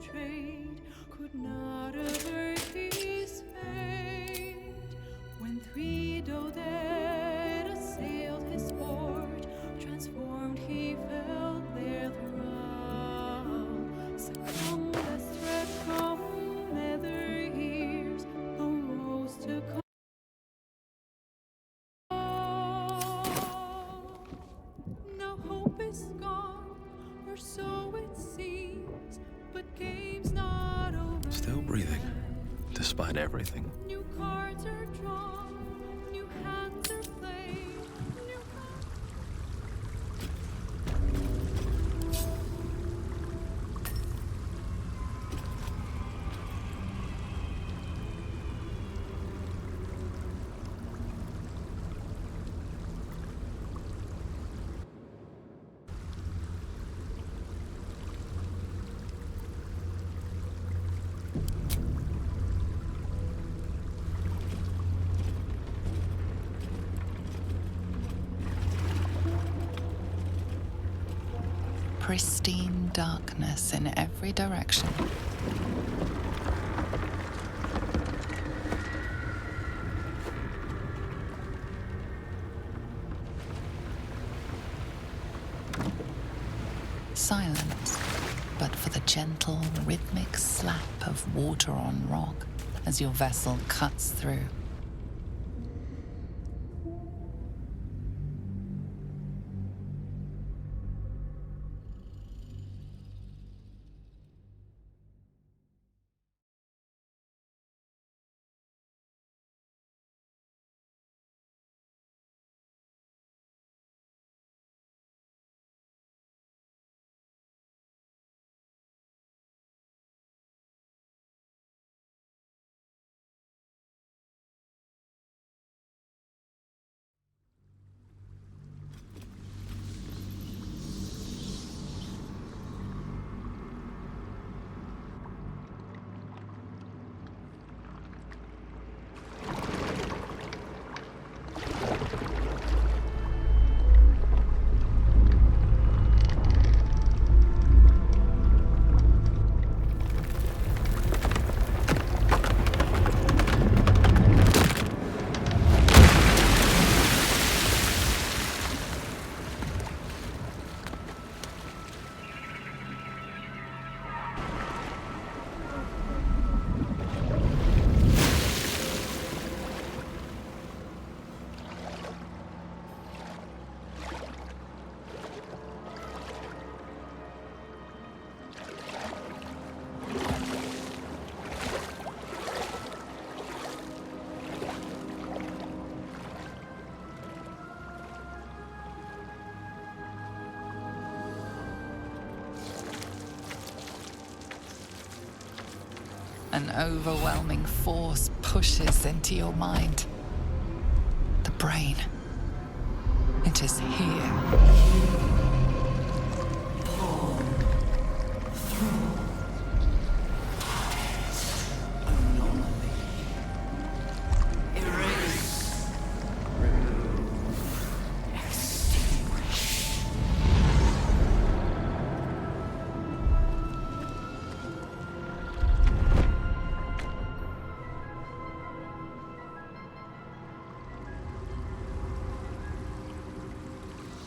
betrayed could not avert his fate. When three dead assailed his fort, transformed he fell there thrall. Succumbed as threat from nether ears arose to call. Now hope is gone, or so it seems, but game's not over. Still breathing, despite everything. New cards are drawn, new hands are played, new Pristine darkness in every direction. Silence, but for the gentle, rhythmic slap of water on rock as your vessel cuts through. An overwhelming force pushes into your mind. The brain. It is here.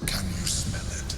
Can you smell it?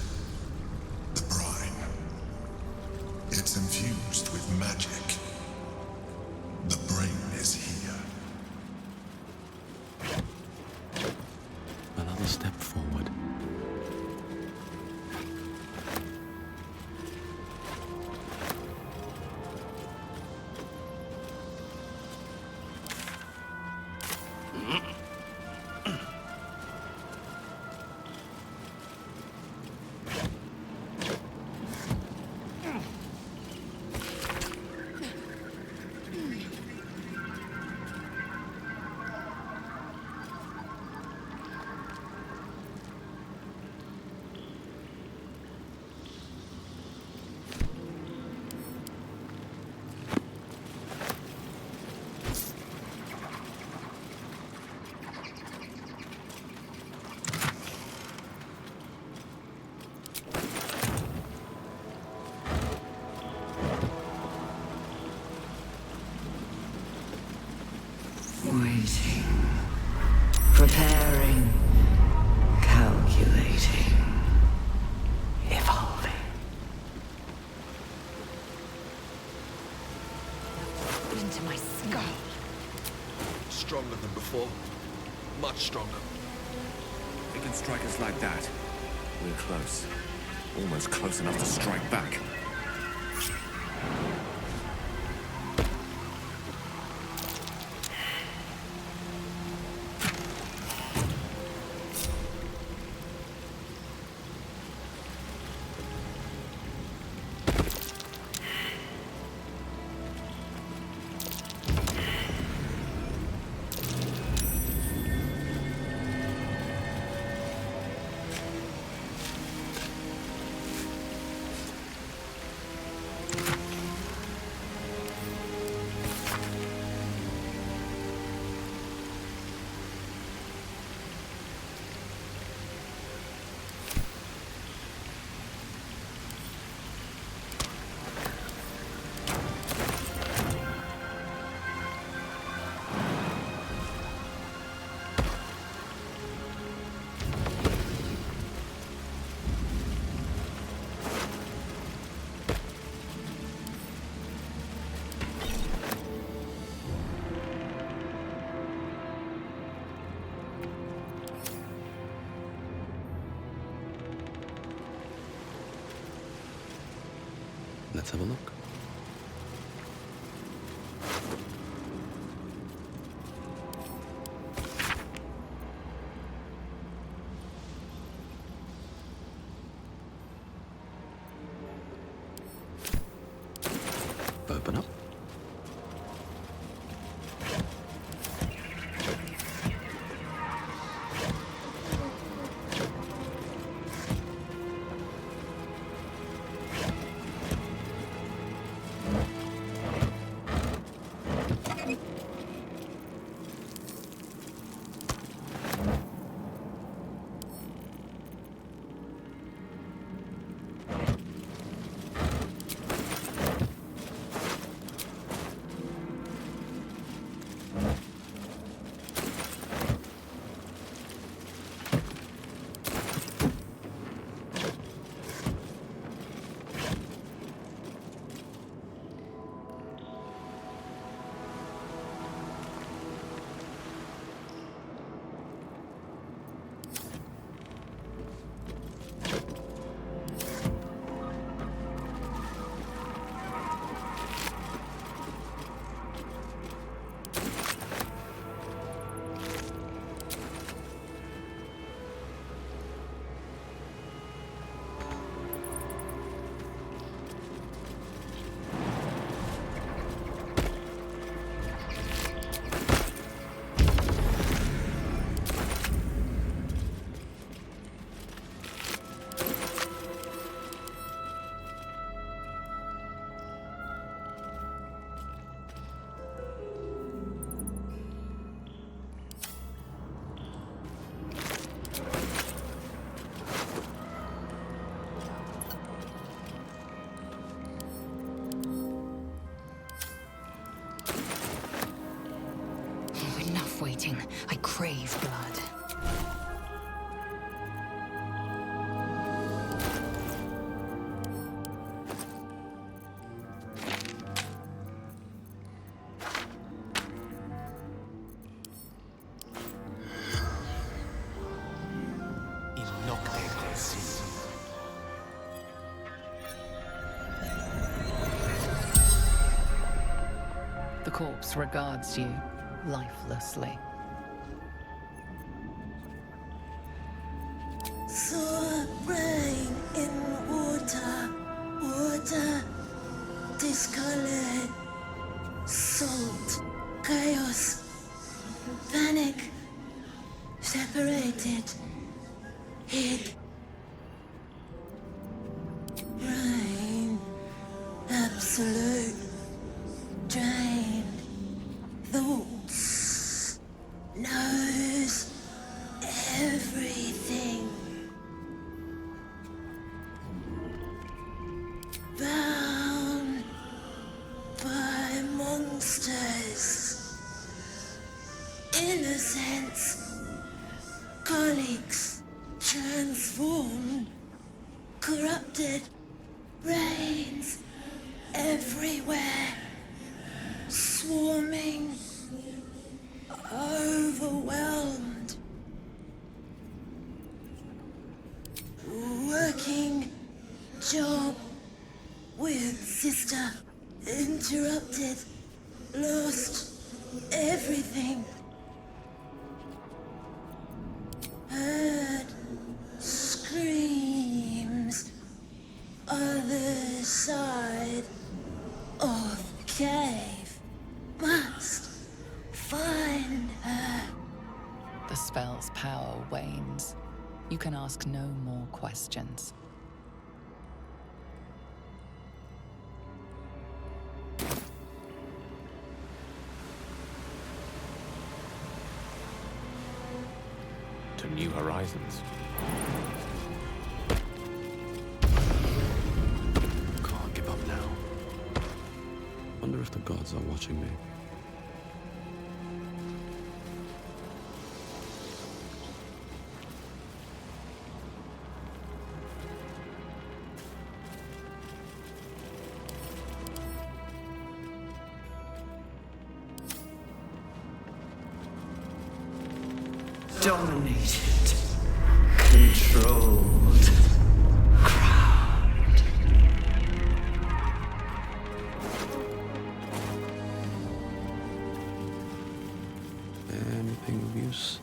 Waiting. Preparing. Calculating. Evolving. Into my skull. Stronger than before. Much stronger. They can strike us like that. We're close. Almost close enough to strike back. Let's have a look. Open up. Waiting. I crave blood. The corpse regards you lifelessly. Saw rain in water, water discolored, salt, chaos, panic, separated, hid. Rain, absolute, drained, thoughts, knows everything. Bound by monsters. innocence. Colleagues transformed, corrupted, brains everywhere, swarming, overwhelmed. Working job with sister interrupted, lost everything. Heard screams, other side of cave. Must find her. The spell's power wanes. You can ask no more questions. To new horizons. Can't give up now. Wonder if the gods are watching me. Dominated, controlled, crowned. Anything of use?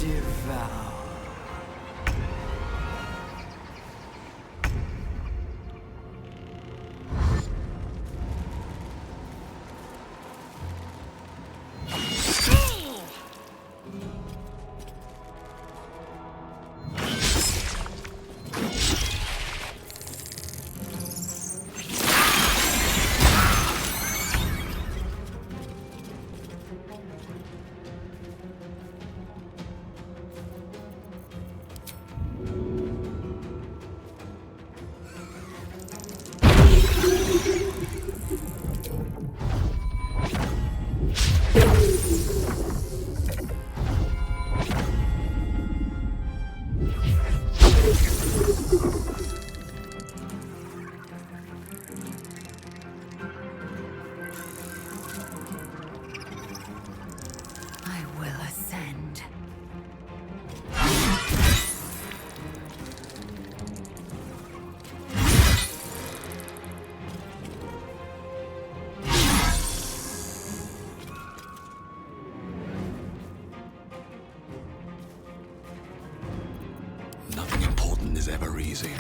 Devour. I will ascend. Nothing important is ever easy.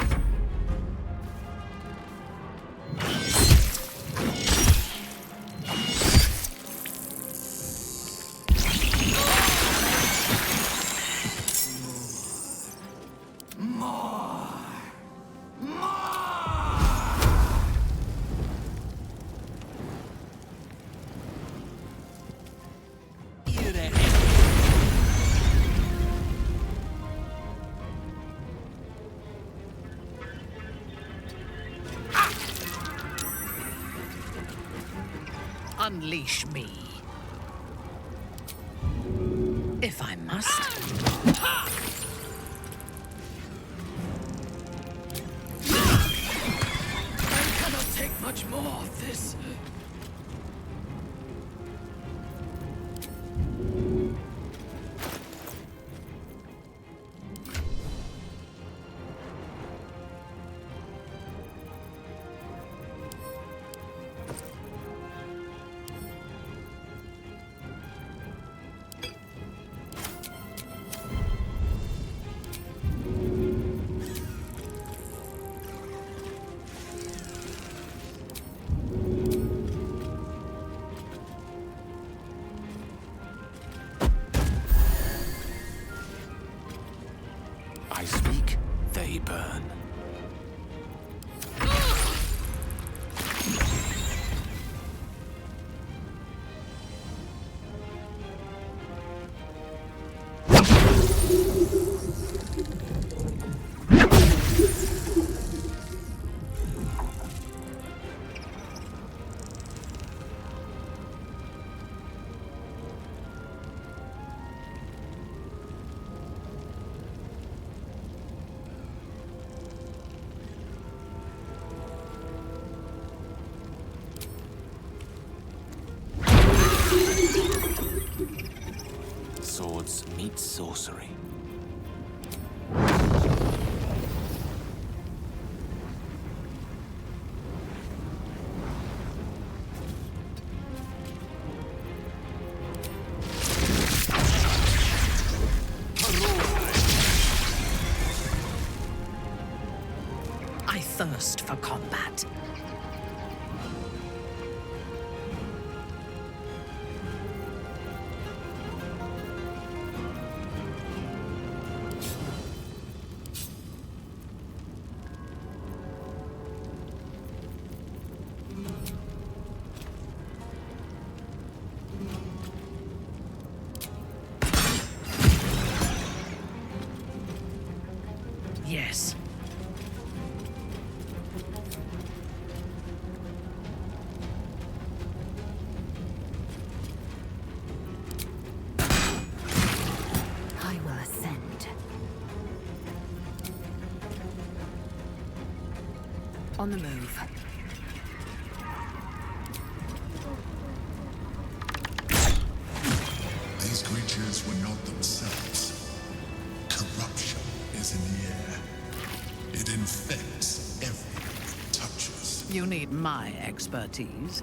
Unleash me. if I must. I cannot take much more of this. I speak, they burn. Swords meet sorcery. I thirst for combat. Yes. I will ascend. On the move. These creatures were not themselves. Corruption is in the air. It infects everything it touches. You need my expertise.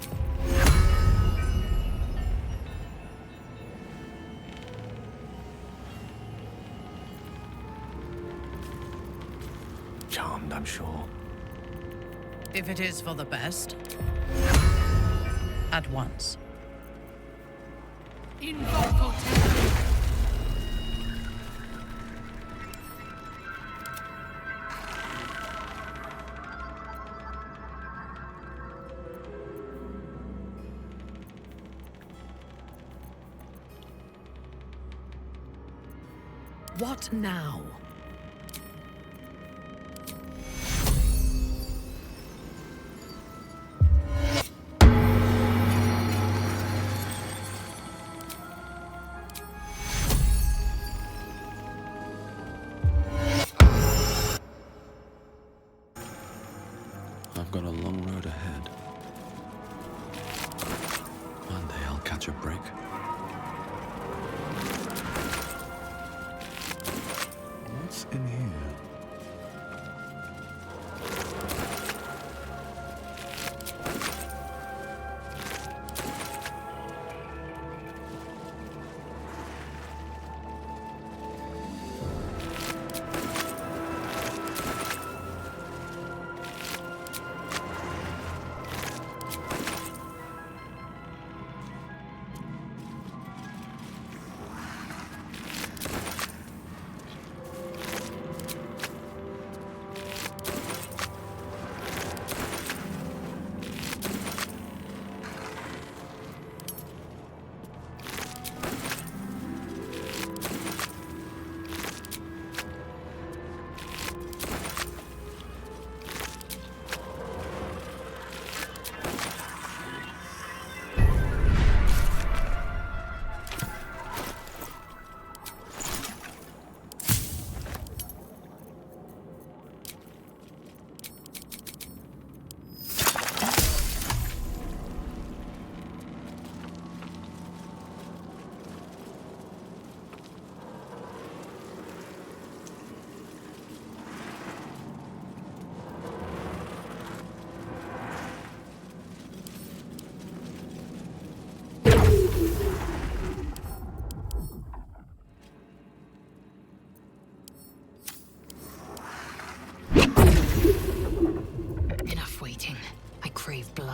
Charmed, I'm sure. If it is for the best. At once. Invoco Temple. What now? I've got a long road ahead. One day I'll catch a break. What's in here?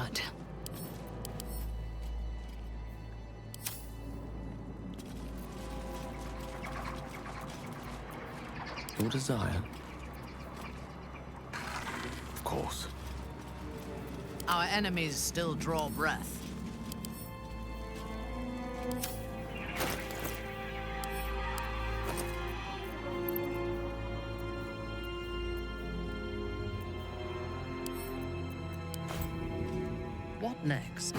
blood. Your desire? Of course. Our enemies still draw breath. What next?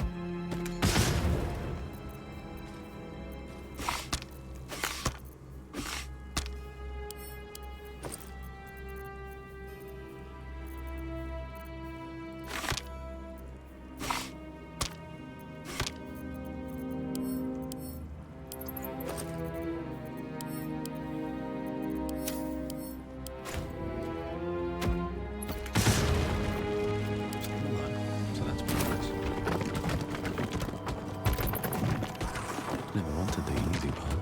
So that's progress. Never wanted the easy path.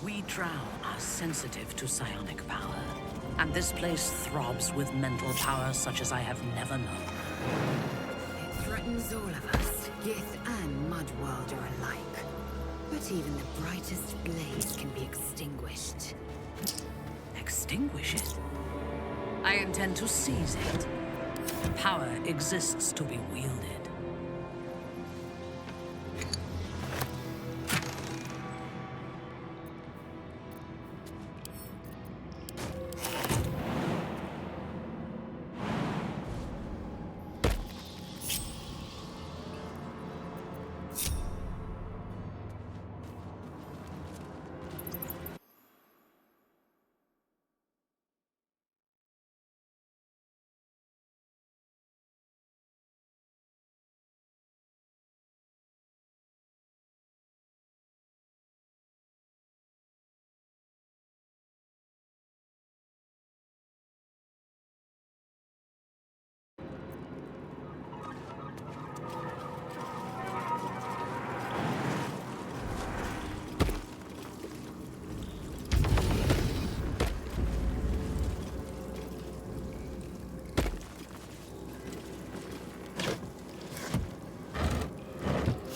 We Drow are sensitive to psionic power, and this place throbs with mental power such as I have never known. It threatens all of us, Gith and Mudworld are alike. But even the brightest blaze can be extinguished. Extinguish it? I intend to seize it. Power exists to be wielded.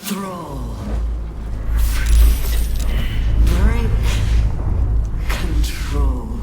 Thrall. Freed. Break. Control.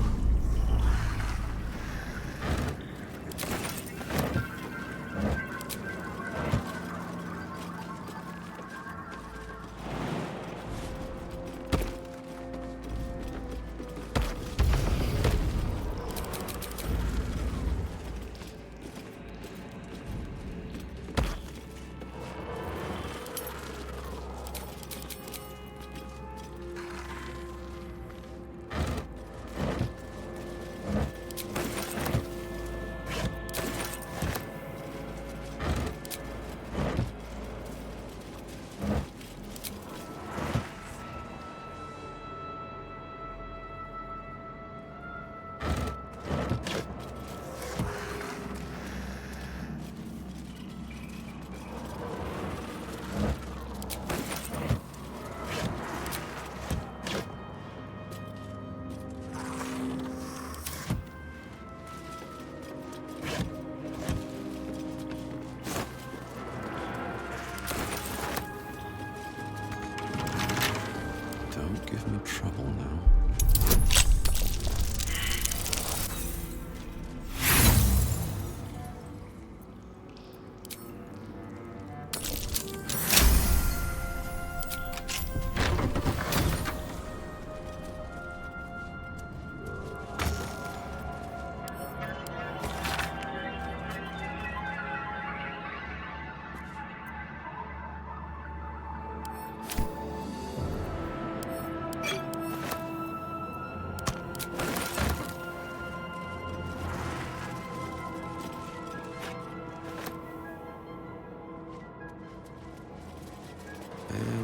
Don't give me trouble now.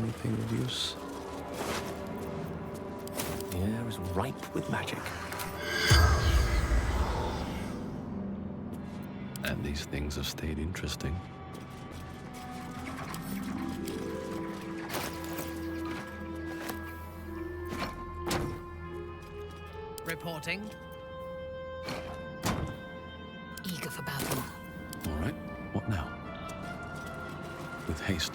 Anything of use? The air is ripe with magic. And these things have stayed interesting. Reporting. Eager for battle. haste.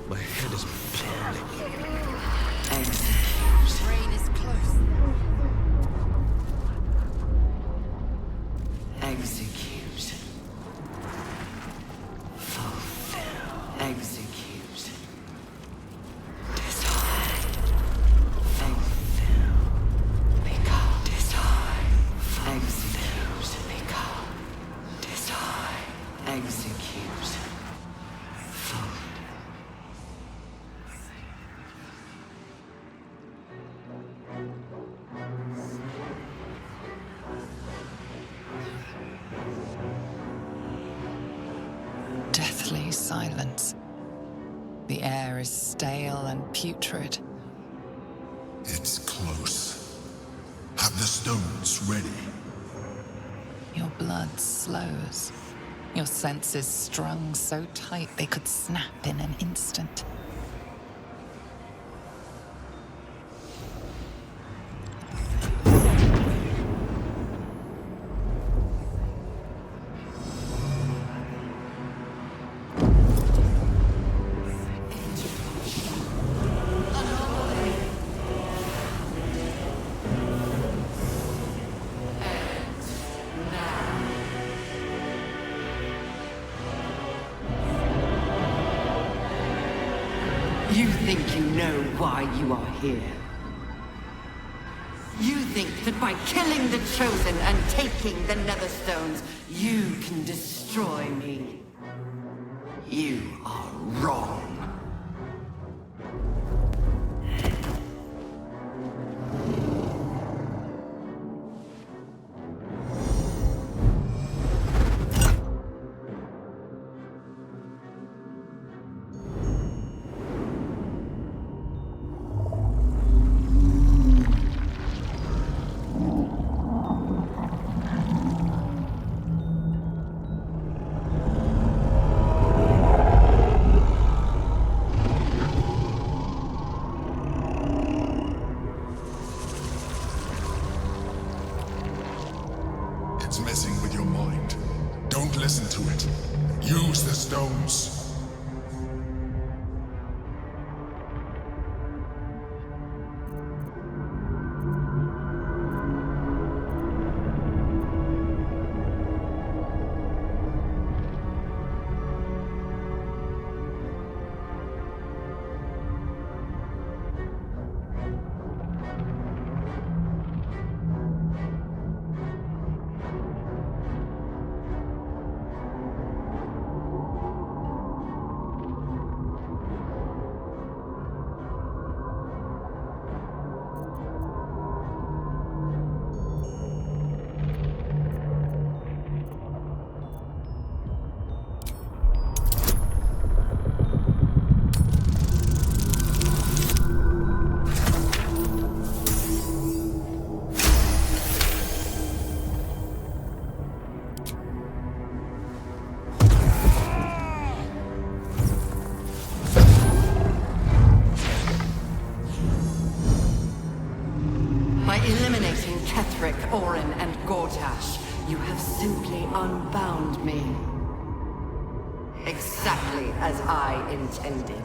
My head is burning. Rain is close. Execute. Fulfill. Execute. Decide. Fulfill. Become. Decide. Execute. Become. Decide. Execute. Fulfill. Deathly silence. The air is stale and putrid. It's close. Have the stones ready. Your blood slows. Your senses strung so tight they could snap in an instant. You think you know why you are here. You think that by killing the Chosen and taking the Netherstones, you can destroy me. You are wrong. It's messing with your mind. Don't listen to it. Use the stones. By eliminating Ketheric, Orin, and Gortash, you have simply unbound me. Exactly as I intended.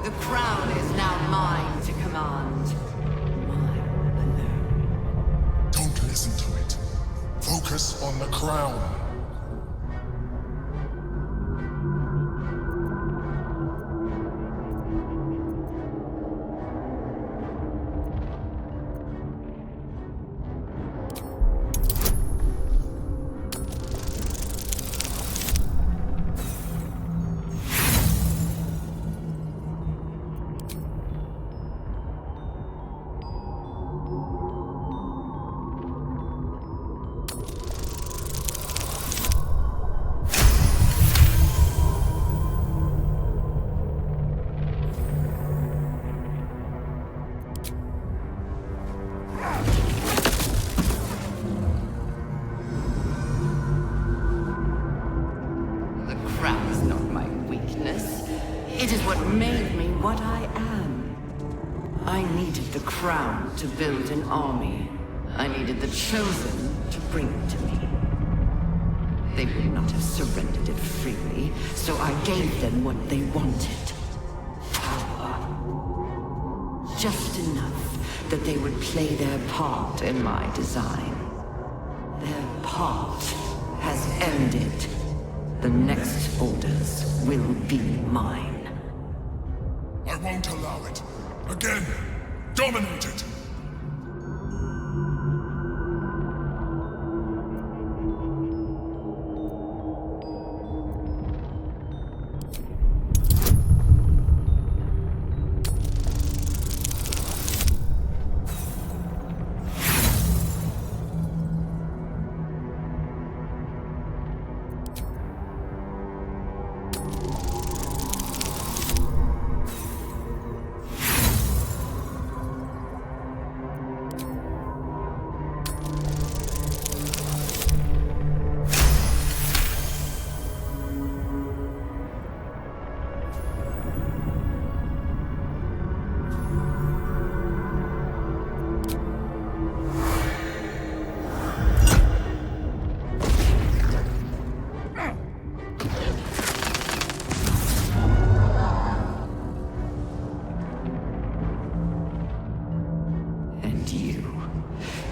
The crown is now mine to command. Mine alone. Don't listen to it. Focus on the crown. It is what made me what I am. I needed the crown to build an army. I needed the Chosen to bring it to me. They would not have surrendered it freely, so I gave them what they wanted. Power. Just enough that they would play their part in my design. Their part has ended. The next orders will be mine. I won't allow it. Again, dominate it!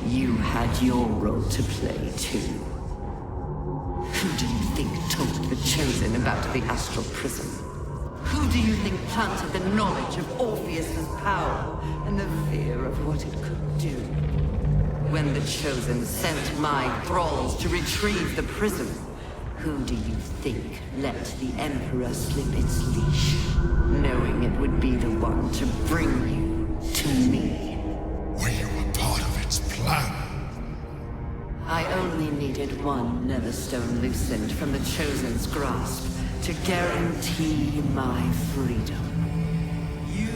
You had your role to play, too. Who do you think told the Chosen about the Astral Prism? Who do you think planted the knowledge of Orpheus's power and the fear of what it could do? When the Chosen sent my thralls to retrieve the prism, who do you think let the Emperor slip its leash, knowing it would be the one to bring you to me? Were you a part of its plan? I only needed one Netherstone loosened from the Chosen's grasp to guarantee my freedom. You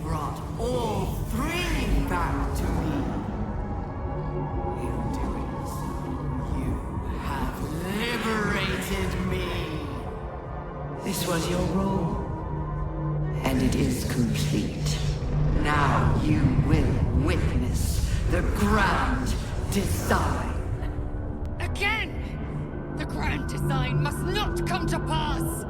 brought all three back to me. In doing so, you have liberated me. This was your role, and it is complete. Now you will witness the grand design. Again! The grand design must not come to pass!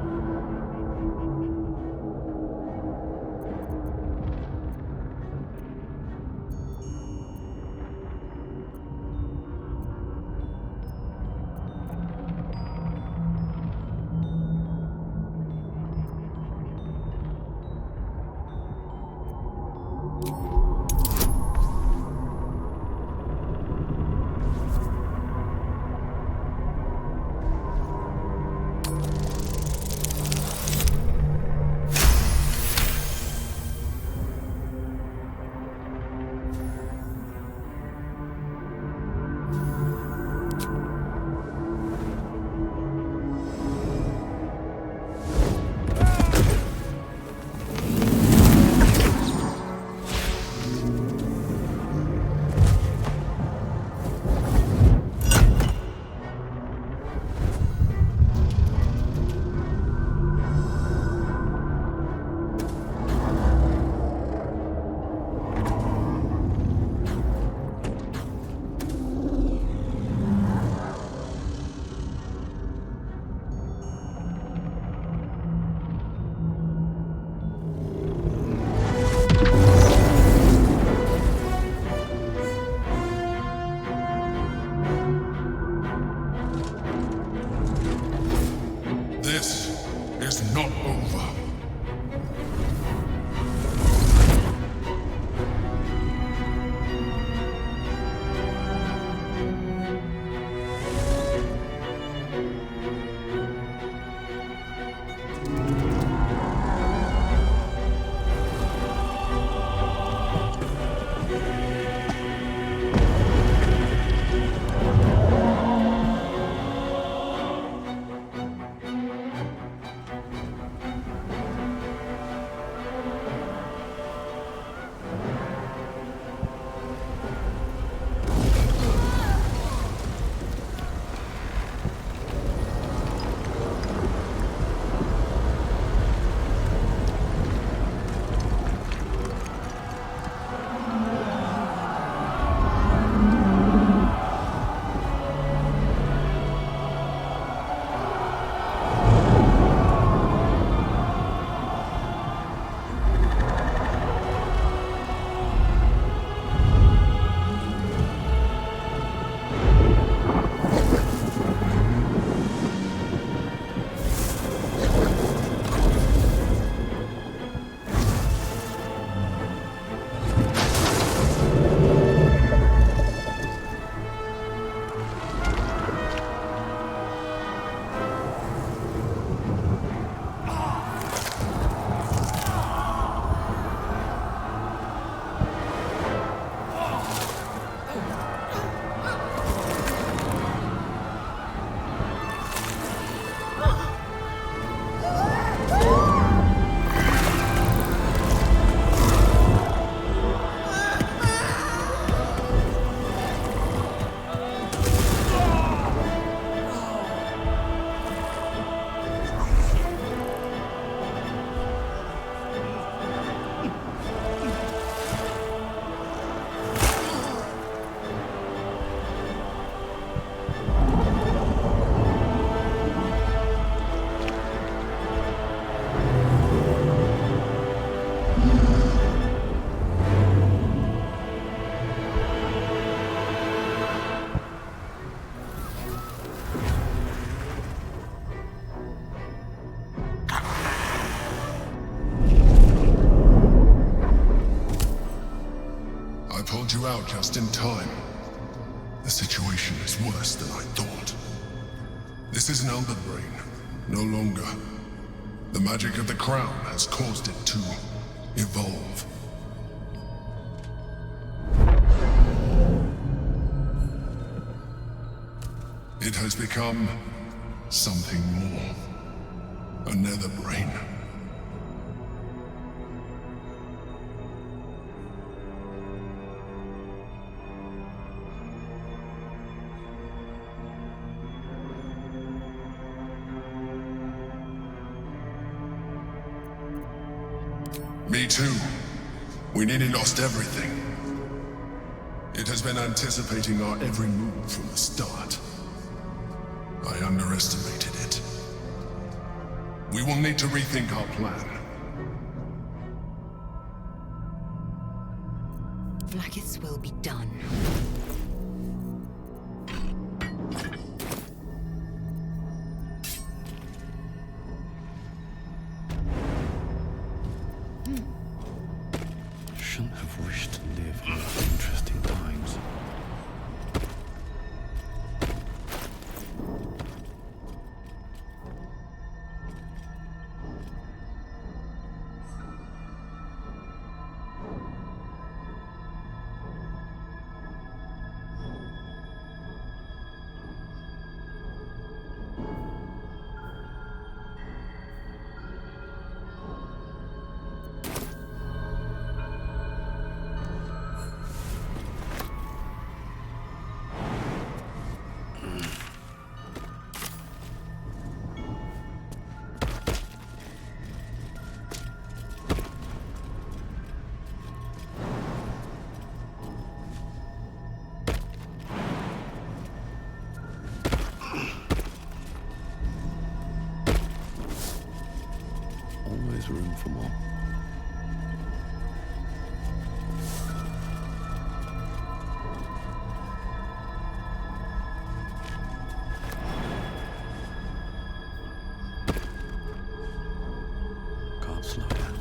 you out just in time. The situation is worse than I thought. This is an Elder Brain, no longer. The magic of the crown has caused it to evolve. It has become something more. A nether brain. Me too. We nearly lost everything. It has been anticipating our every move from the start. I underestimated it. We will need to rethink our plan. Blackith's will be done. Shouldn't have wished to live in interesting times. Always room for more. Can't slow down.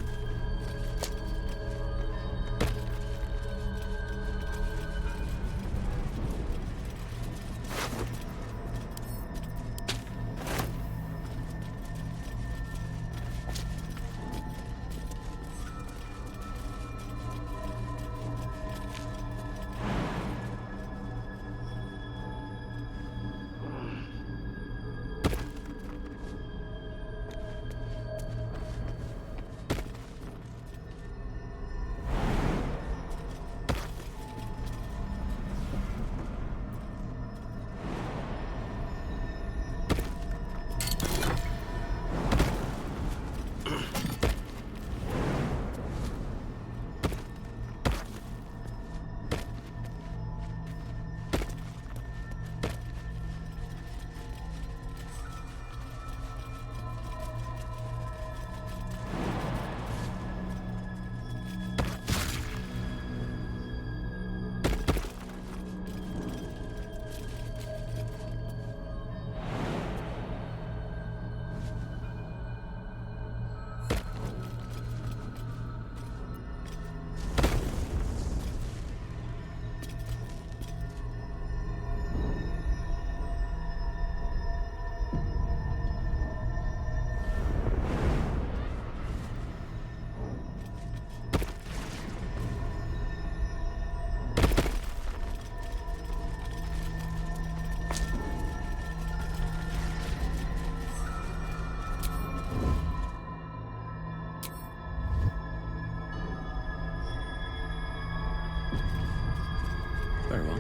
Very well.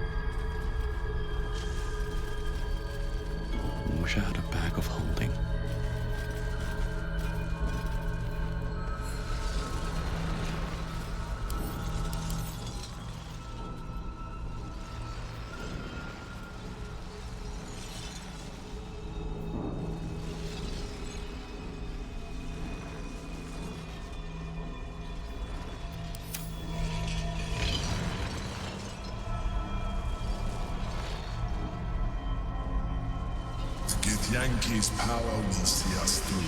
Wish I had a bag of holding. Yankee's power will see us through.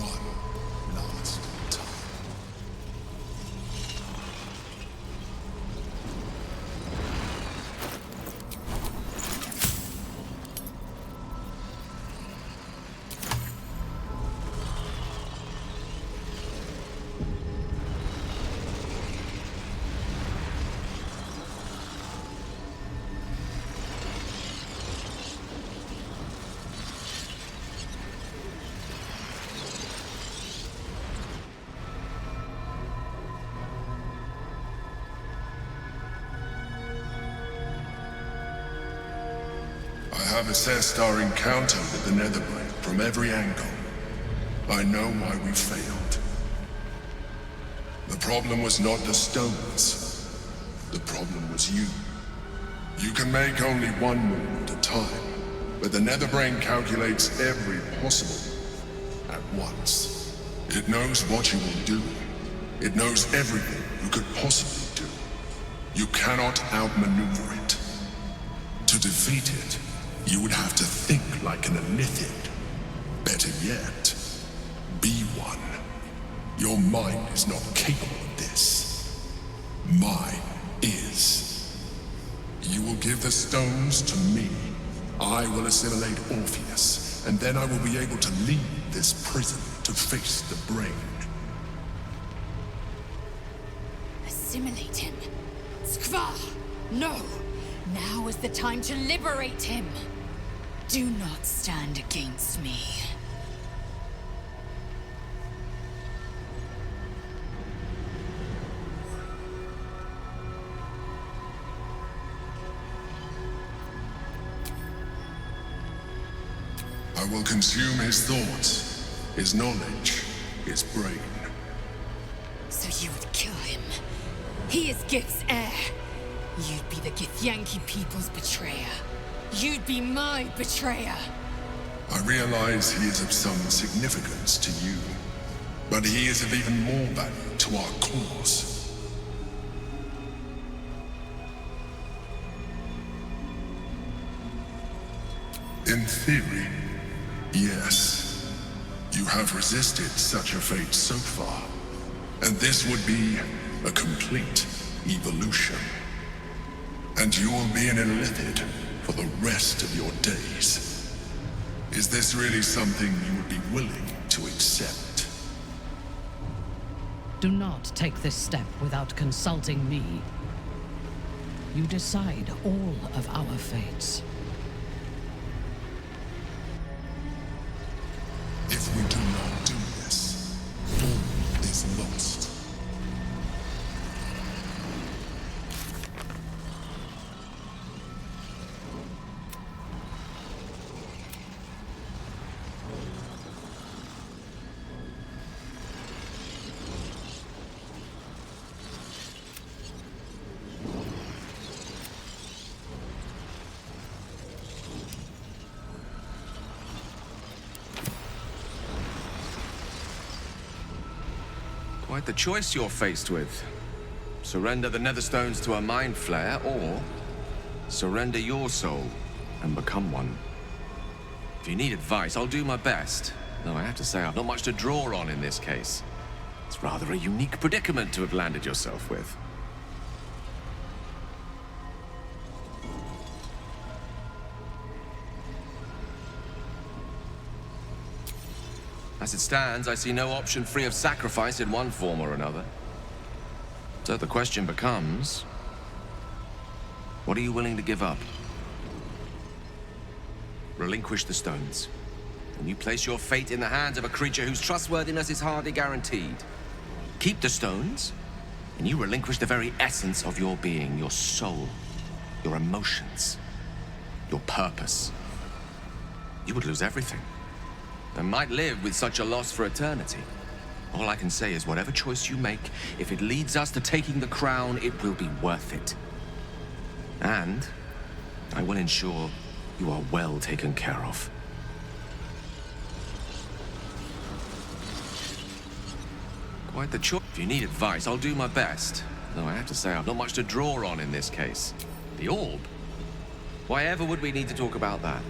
One last time. have assessed our encounter with the Netherbrain from every angle. I know why we failed. The problem was not the stones. The problem was you. You can make only one move at a time, but the Netherbrain calculates every possible move at once. It knows what you will do. It knows everything you could possibly do. You cannot outmaneuver it. To defeat it, you would have to think like an Elithid. Better yet, be one. Your mind is not capable of this. Mine is. You will give the stones to me. I will assimilate Orpheus, and then I will be able to leave this prison to face the brain. Assimilate him. Skvar! No! Now is the time to liberate him! Do not stand against me. I will consume his thoughts, his knowledge, his brain. So you would kill him? He is Gith's heir. You'd be the Githyanki people's betrayer. You'd be my betrayer. I realize he is of some significance to you, but he is of even more value to our cause. In theory, yes. You have resisted such a fate so far, and this would be a complete evolution. And you will be an Elithid for the rest of your days. Is this really something you would be willing to accept? Do not take this step without consulting me. You decide all of our fates. If we do not do this, all is lost. Quite the choice you're faced with. Surrender the Netherstones to a Mind Flayer, or surrender your soul and become one. If you need advice, I'll do my best. Though I have to say I've not much to draw on in this case. It's rather a unique predicament to have landed yourself with. As it stands, I see no option free of sacrifice in one form or another. So the question becomes, what are you willing to give up? Relinquish the stones, and you place your fate in the hands of a creature whose trustworthiness is hardly guaranteed. Keep the stones, and you relinquish the very essence of your being, your soul, your emotions, your purpose. You would lose everything, and might live with such a loss for eternity. All I can say is whatever choice you make, if it leads us to taking the crown, it will be worth it. And I will ensure you are well taken care of. Quite the choice. If you need advice, I'll do my best. Though I have to say I've not much to draw on in this case. The orb? Why ever would we need to talk about that?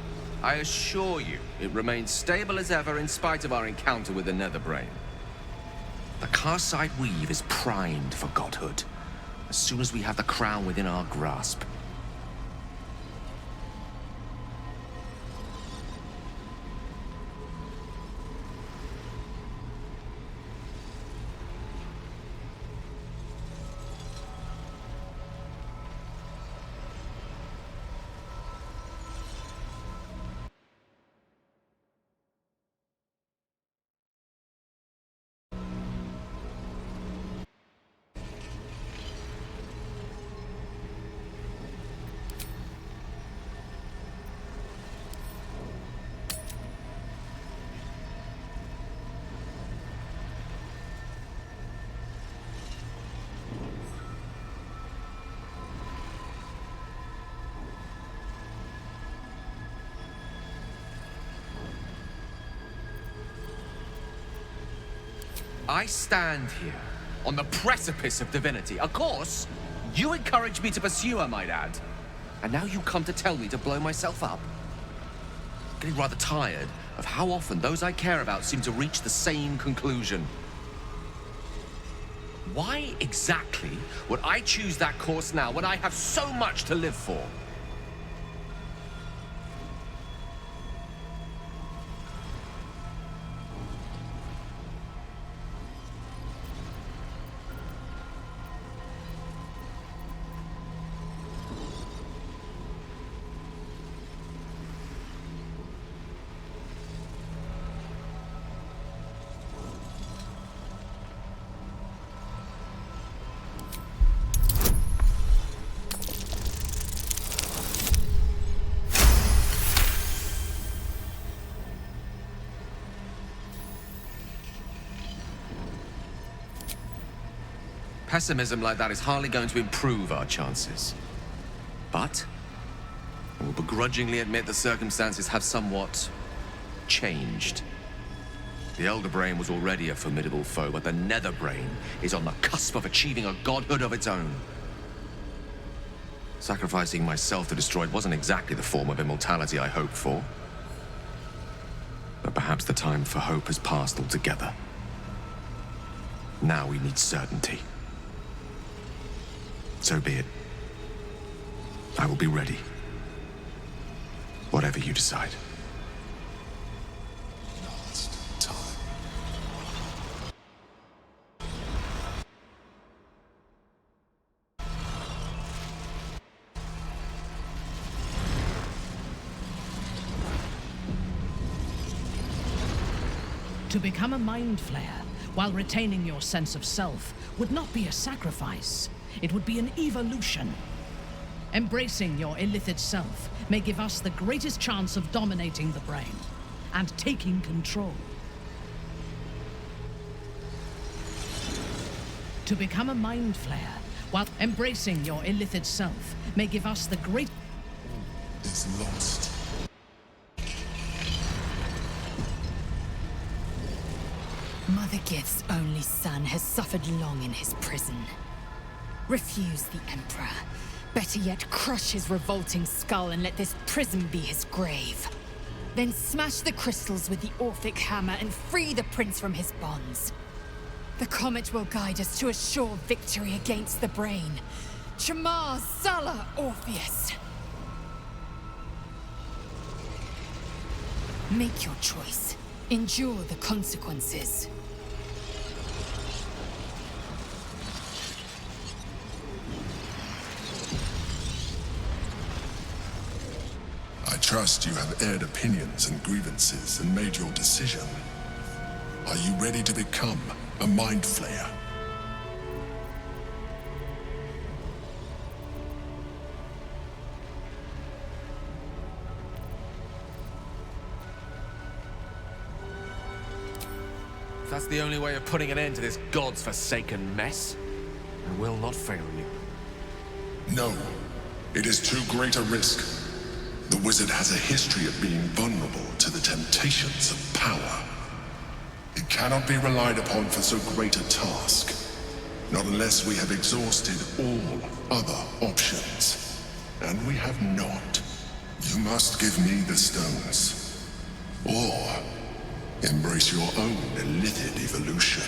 I assure you, it remains stable as ever in spite of our encounter with the Netherbrain. The Karsite weave is primed for godhood, as soon as we have the crown within our grasp. I stand here on the precipice of divinity. Of course, you encouraged me to pursue, I might add. And now you come to tell me to blow myself up? Getting rather tired of how often those I care about seem to reach the same conclusion. Why exactly would I choose that course now when I have so much to live for? Pessimism like that is hardly going to improve our chances. But I will begrudgingly admit the circumstances have somewhat changed. The Elder Brain was already a formidable foe, but the Nether Brain is on the cusp of achieving a godhood of its own. Sacrificing myself to destroy it wasn't exactly the form of immortality I hoped for. But perhaps the time for hope has passed altogether. Now we need certainty. So be it. I will be ready. Whatever you decide. Last time. To become a Mind Flayer while retaining your sense of self would not be a sacrifice. It would be an evolution. Embracing your illithid self may give us the greatest chance of dominating the brain and taking control. To become a Mind Flayer while embracing your illithid self may give us the great... Is lost. Mother Gith's only son has suffered long in his prison. Refuse the Emperor. Better yet, crush his revolting skull and let this prison be his grave. Then smash the crystals with the Orphic hammer and free the prince from his bonds. The comet will guide us to a sure victory against the brain. Shamar Zala Orpheus. Make your choice. Endure the consequences. I trust you have aired opinions and grievances and made your decision. Are you ready to become a Mind Flayer? If that's the only way of putting an end to this God's forsaken mess, I will not fail you. No. It is too great a risk. The wizard has a history of being vulnerable to the temptations of power. It cannot be relied upon for so great a task, not unless we have exhausted all other options. And we have not. You must give me the stones, or embrace your own illithid evolution.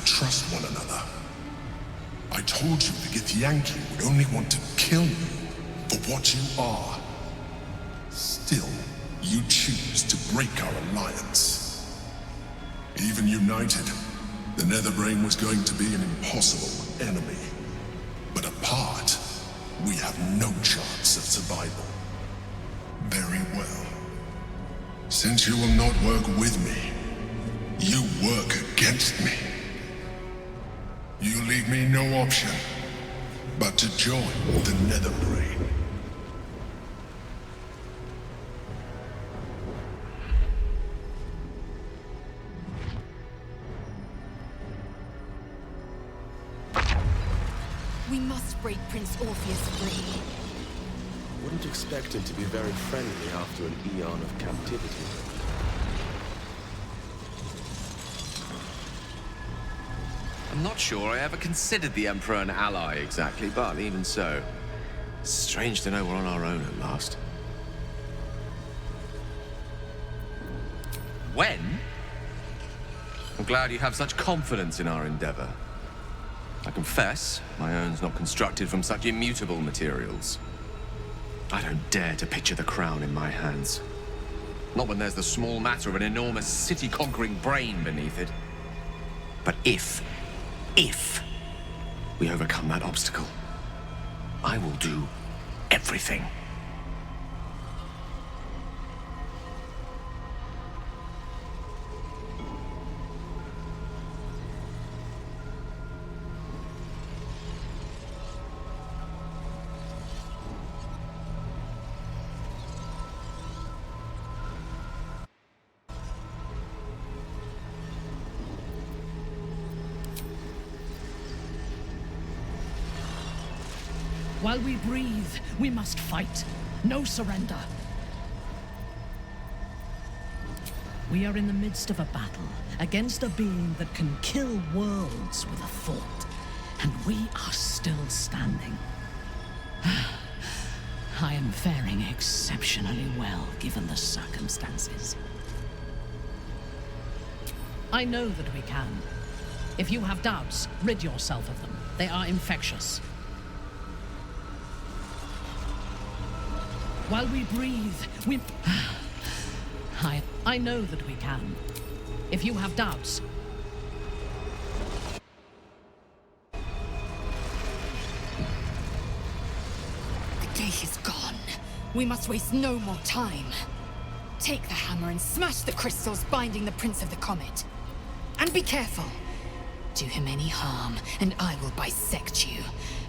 trust one another. I told you the Githyanki would only want to kill you for what you are. Still, you choose to break our alliance. Even united, the Netherbrain was going to be an impossible enemy. But apart, we have no chance of survival. Very well. Since you will not work with me, you work against me. You leave me no option but to join the Netherbrain. We must break Prince Orpheus free. Wouldn't expect him to be very friendly after an eon of captivity. I'm not sure I ever considered the Emperor an ally exactly, but even so, strange to know we're on our own at last. When? I'm glad you have such confidence in our endeavor. I confess, my own's not constructed from such immutable materials. I don't dare to picture the crown in my hands. Not when there's the small matter of an enormous city-conquering brain beneath it. But if we overcome that obstacle, I will do everything. While we breathe, we must fight. No surrender. We are in the midst of a battle against a being that can kill worlds with a thought. And we are still standing. I am faring exceptionally well, given the circumstances. I know that we can. If you have doubts, rid yourself of them. They are infectious. While we breathe, we... I know that we can. If you have doubts... The day is gone. We must waste no more time. Take the hammer and smash the crystals binding the Prince of the Comet. And be careful. Do him any harm, and I will bisect you.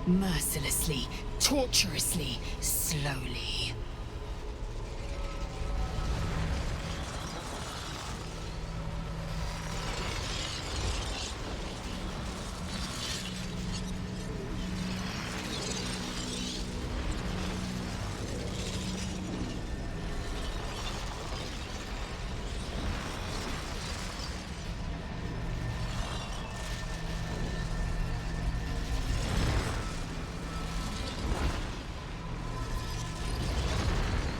Mercilessly, torturously, slowly.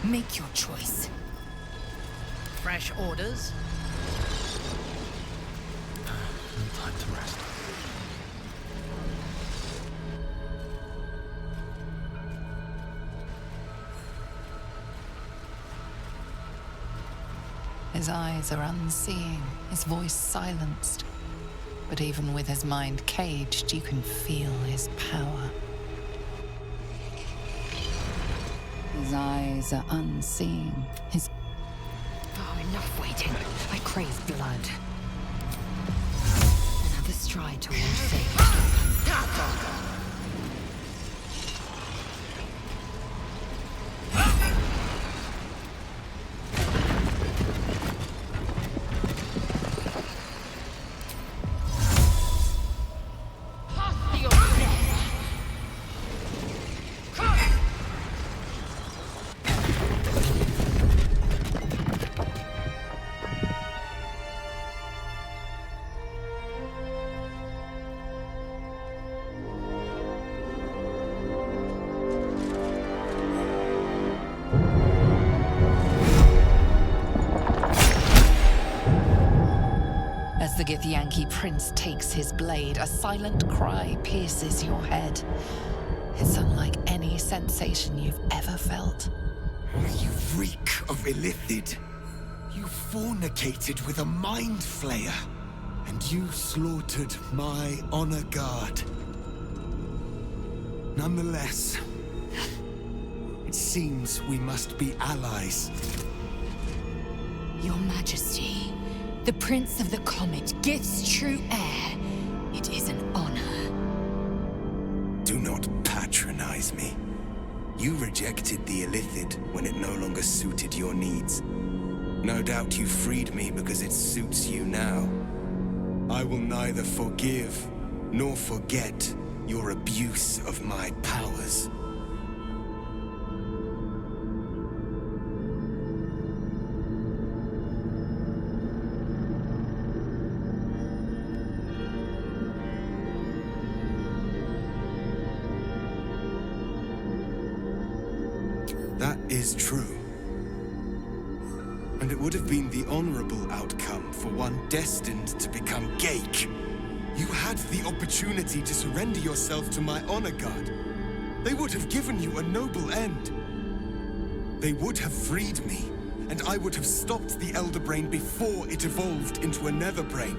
Make your choice. Fresh orders? Time to rest. His eyes are unseeing, his voice silenced. But even with his mind caged, you can feel his power. His eyes are unseeing, his... Oh, enough waiting. I crave blood. Another stride toward fate. 30th Yankee prince takes his blade, a silent cry pierces your head. It's unlike any sensation you've ever felt. You reek of illithid. You fornicated with a mind flayer. And you slaughtered my honor guard. Nonetheless, it seems we must be allies. Your Majesty, the Prince of the Comet gifts true heir. It is an honor. Do not patronize me. You rejected the illithid when it no longer suited your needs. No doubt you freed me because it suits you now. I will neither forgive nor forget your abuse of my powers. That is true. And it would have been the honorable outcome for one destined to become Geik. You had the opportunity to surrender yourself to my honor guard. They would have given you a noble end. They would have freed me, and I would have stopped the Elder Brain before it evolved into a Nether Brain.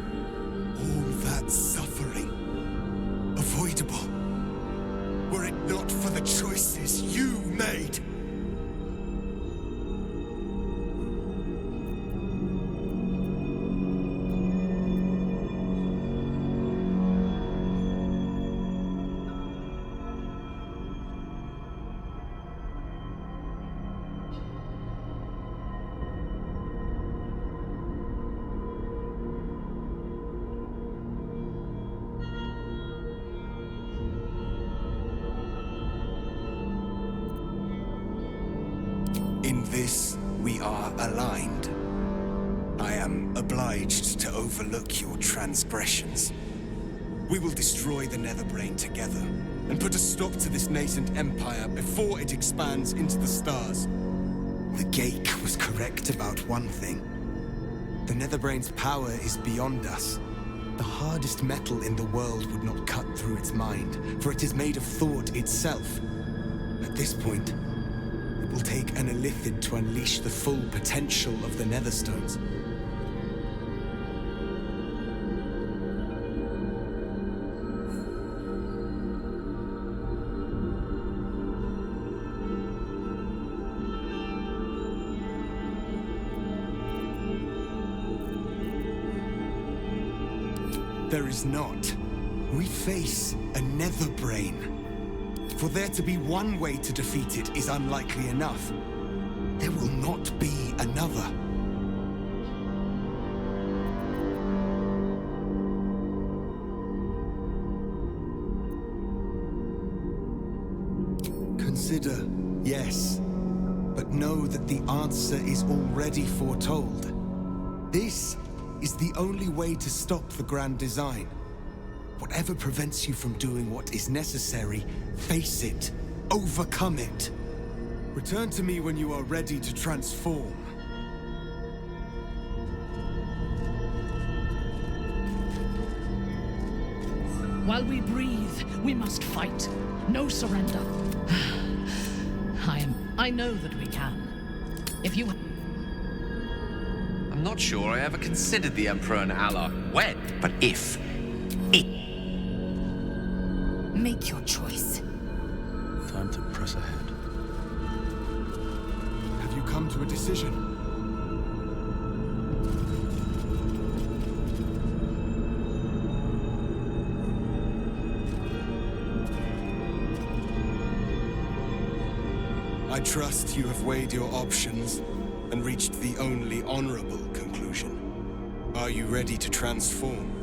All that suffering, avoidable, were it not for the choices you made. In this, we are aligned. I am obliged to overlook your transgressions. We will destroy the Netherbrain together, and put a stop to this nascent empire before it expands into the stars. The Geik was correct about one thing. The Netherbrain's power is beyond us. The hardest metal in the world would not cut through its mind, for it is made of thought itself. At this point, it will take an illithid to unleash the full potential of the Netherstones. There is not. We face a Netherbrain. For there to be one way to defeat it is unlikely enough. There will not be another. Consider, yes, but know that the answer is already foretold. This is the only way to stop the grand design. Whatever prevents you from doing what is necessary, face it. Overcome it. Return to me when you are ready to transform. While we breathe, we must fight. No surrender. I know that we can. If you... I'm not sure I ever considered the Emperor an ally. When? But if. Make your choice. Time to press ahead. Have you come to a decision? I trust you have weighed your options and reached the only honorable conclusion. Are you ready to transform?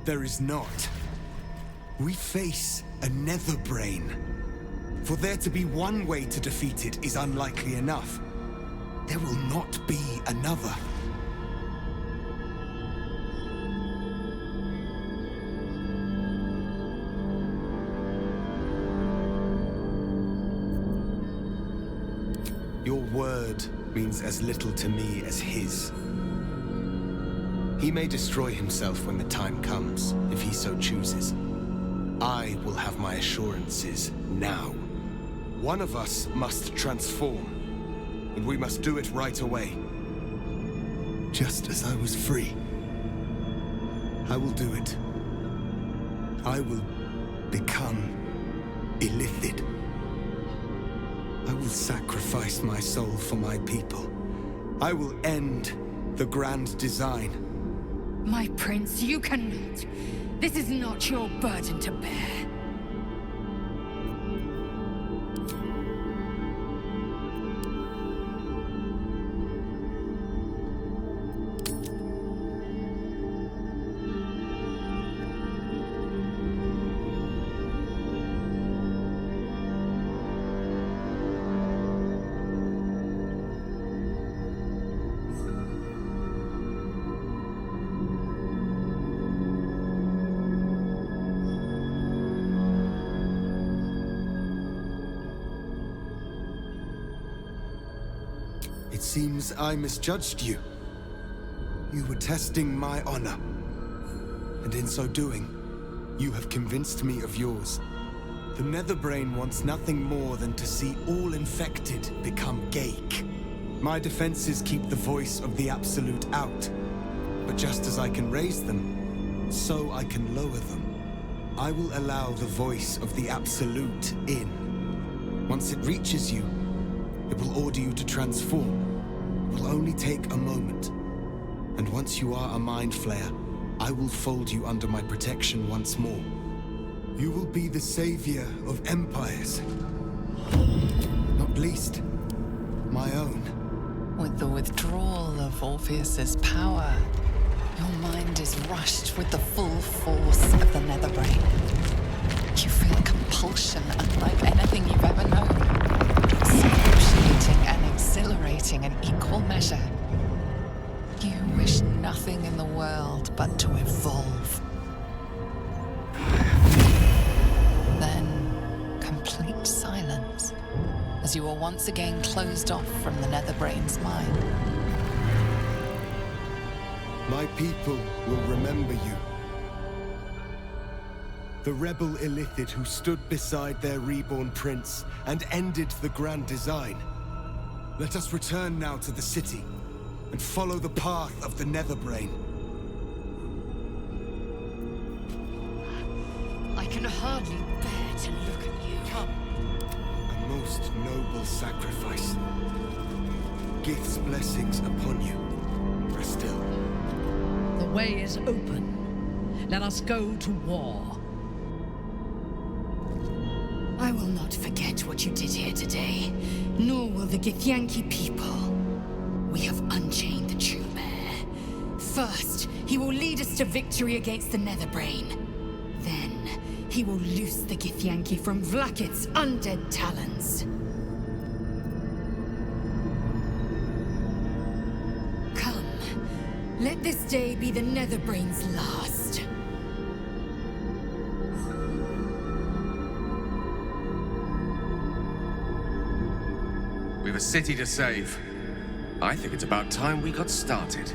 There is not. We face a nether brain. For there to be one way to defeat it is unlikely enough. There will not be another. Your word means as little to me as his. He may destroy himself when the time comes, if he so chooses. I will have my assurances now. One of us must transform, and we must do it right away. Just as I was free. I will do it. I will become illithid. I will sacrifice my soul for my people. I will end the grand design. My prince, you cannot. This is not your burden to bear. It seems I misjudged you. You were testing my honor. And in so doing, you have convinced me of yours. The Netherbrain wants nothing more than to see all infected become Ghaik. My defenses keep the voice of the Absolute out. But just as I can raise them, so I can lower them. I will allow the voice of the Absolute in. Once it reaches you, it will order you to transform. It will only take a moment. And once you are a Mind Flayer, I will fold you under my protection once more. You will be the savior of empires. Not least, my own. With the withdrawal of Orpheus's power, your mind is rushed with the full force of the Netherbrain. You feel a compulsion unlike anything you've ever known. Excruciating and exhilarating in equal measure. You wish nothing in the world but to evolve. Then, complete silence, as you are once again closed off from the Netherbrain's mind. My people will remember you. The rebel illithid who stood beside their reborn prince and ended the grand design. Let us return now to the city and follow the path of the Netherbrain. I can hardly bear to look at you. Come. A most noble sacrifice. Gith's blessings upon you. Rest still. The way is open. Let us go to war. I will not forget what you did here today, nor will the Githyanki people. We have unchained the true bear. First, he will lead us to victory against the Netherbrain. Then, he will loose the Githyanki from Vlakith's undead talons. Come, let this day be the Netherbrain's last. We've a city to save. I think it's about time we got started.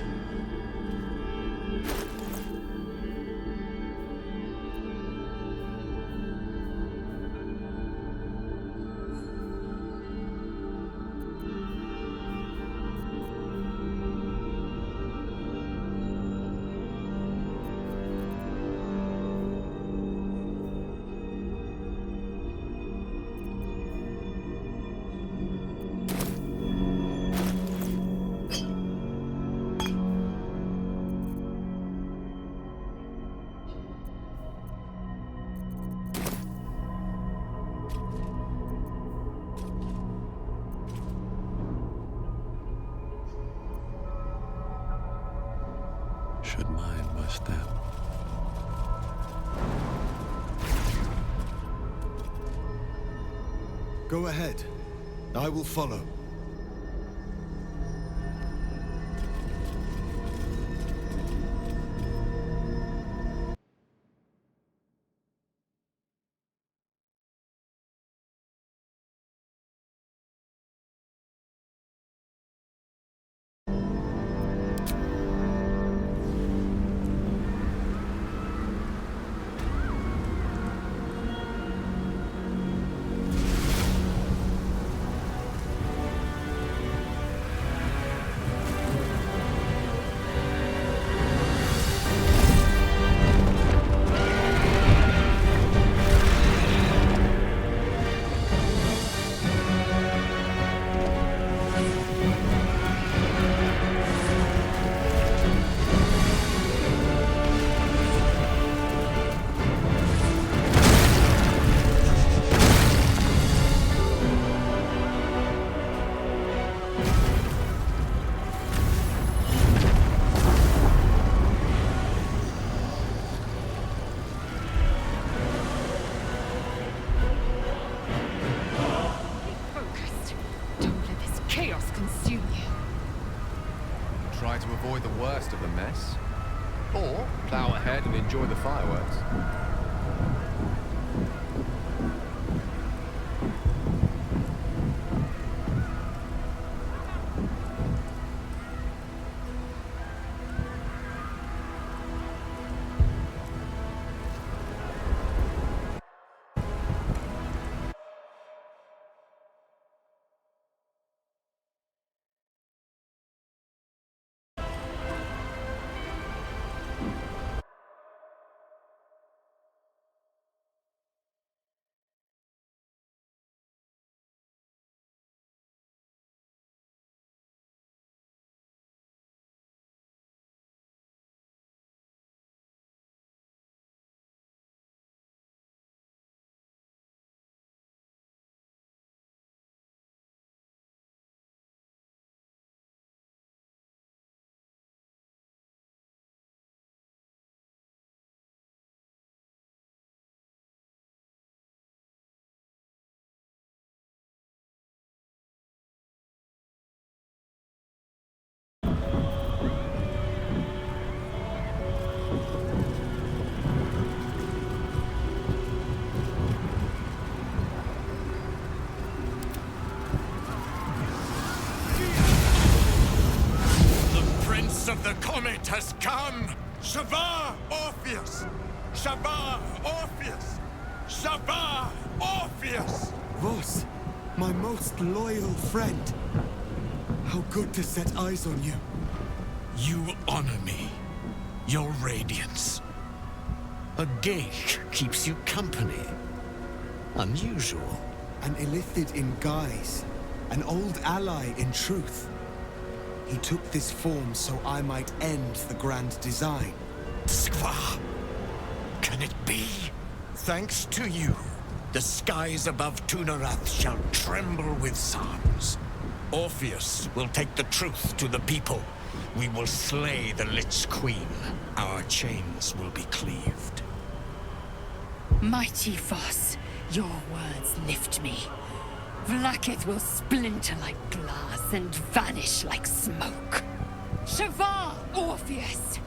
Should mind my step. Go ahead. I will follow. Focused. Don't let this chaos consume you. Try to avoid the worst of the mess. Or plow ahead and enjoy the fireworks. Of the comet has come! Shavar Orpheus! Shavar Orpheus! Shavar Orpheus! Voss, my most loyal friend. How good to set eyes on you. You honor me. Your radiance. A geich keeps you company. Unusual. An illithid in guise. An old ally in truth. He took this form so I might end the grand design. Skva! Can it be? Thanks to you, the skies above Tunarath shall tremble with psalms. Orpheus will take the truth to the people. We will slay the Lich Queen. Our chains will be cleaved. Mighty Voss, your words lift me. Vlaakith will splinter like glass and vanish like smoke. Shavar Orpheus!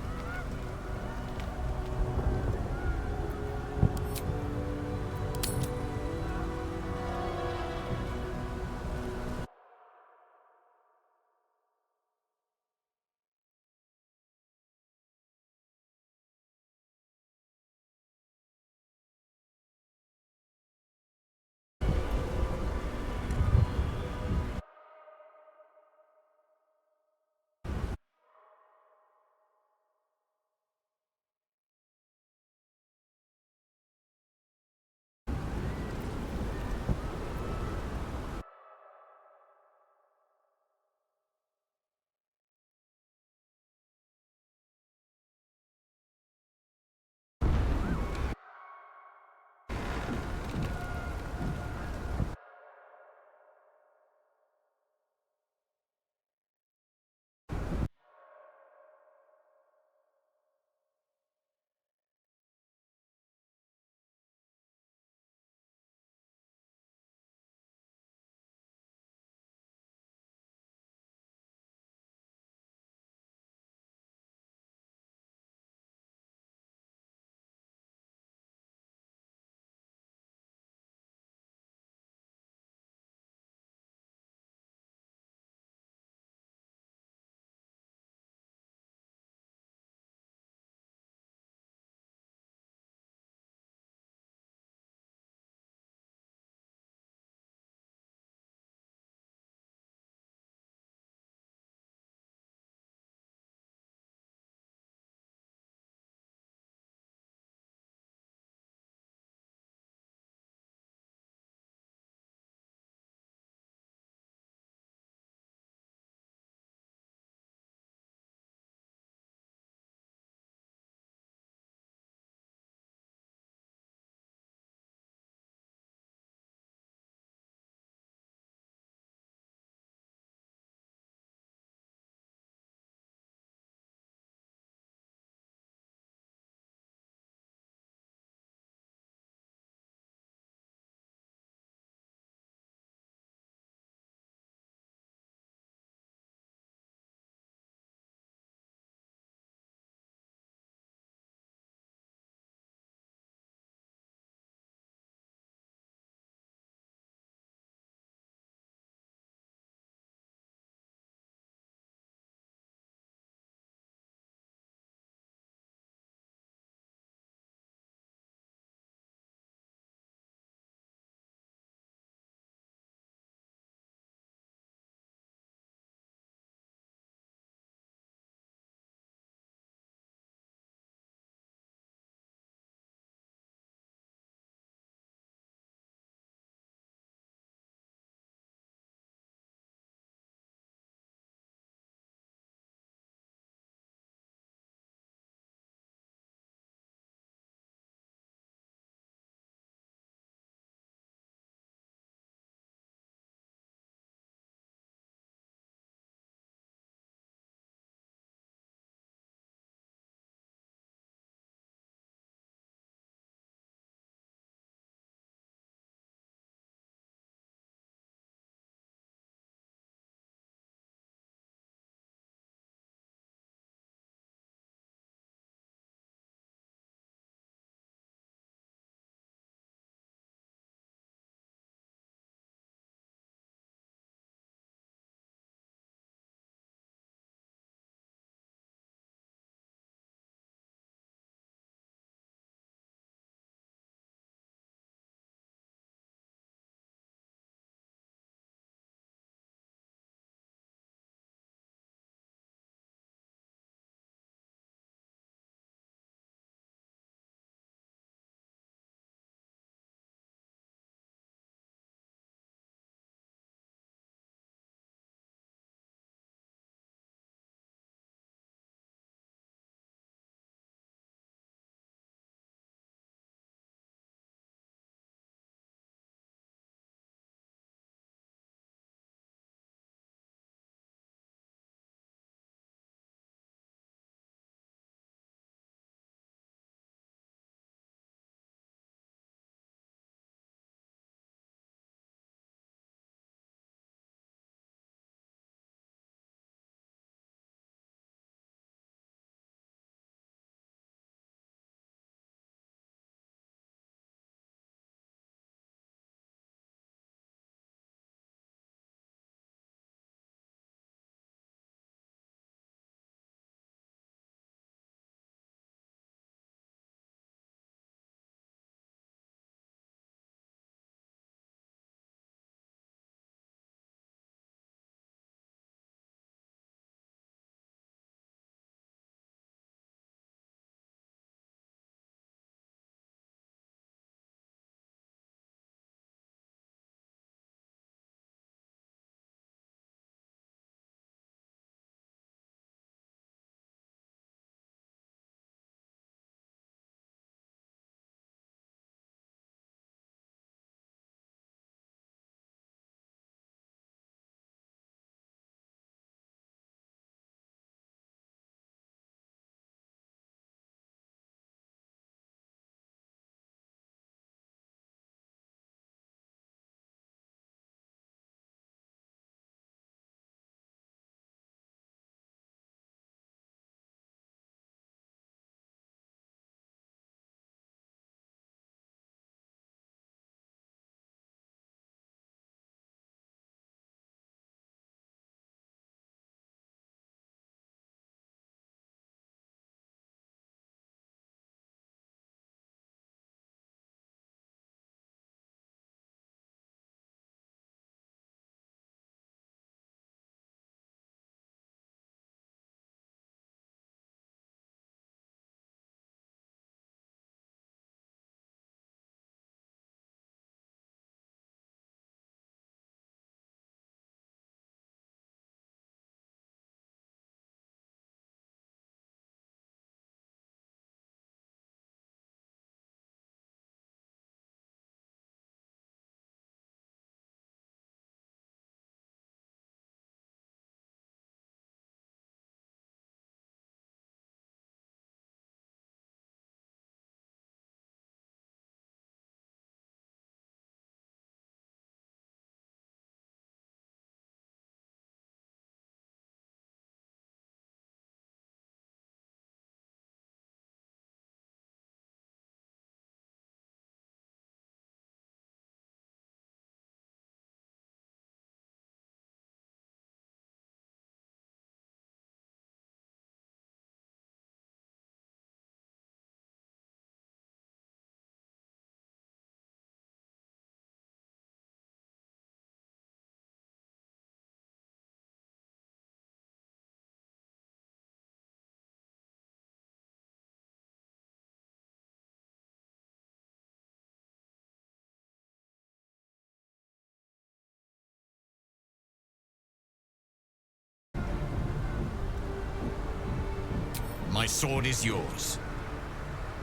My sword is yours.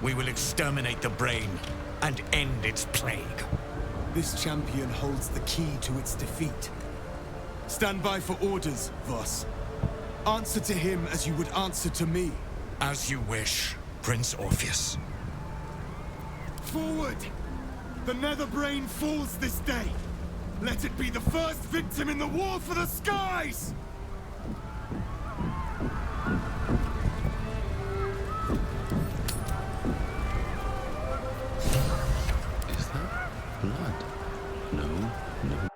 We will exterminate the brain and end its plague. This champion holds the key to its defeat. Stand by for orders, Voss. Answer to him as you would answer to me. As you wish, Prince Orpheus. Forward! The Netherbrain falls this day. Let it be the first victim in the war for the skies! Is that blood? No, no.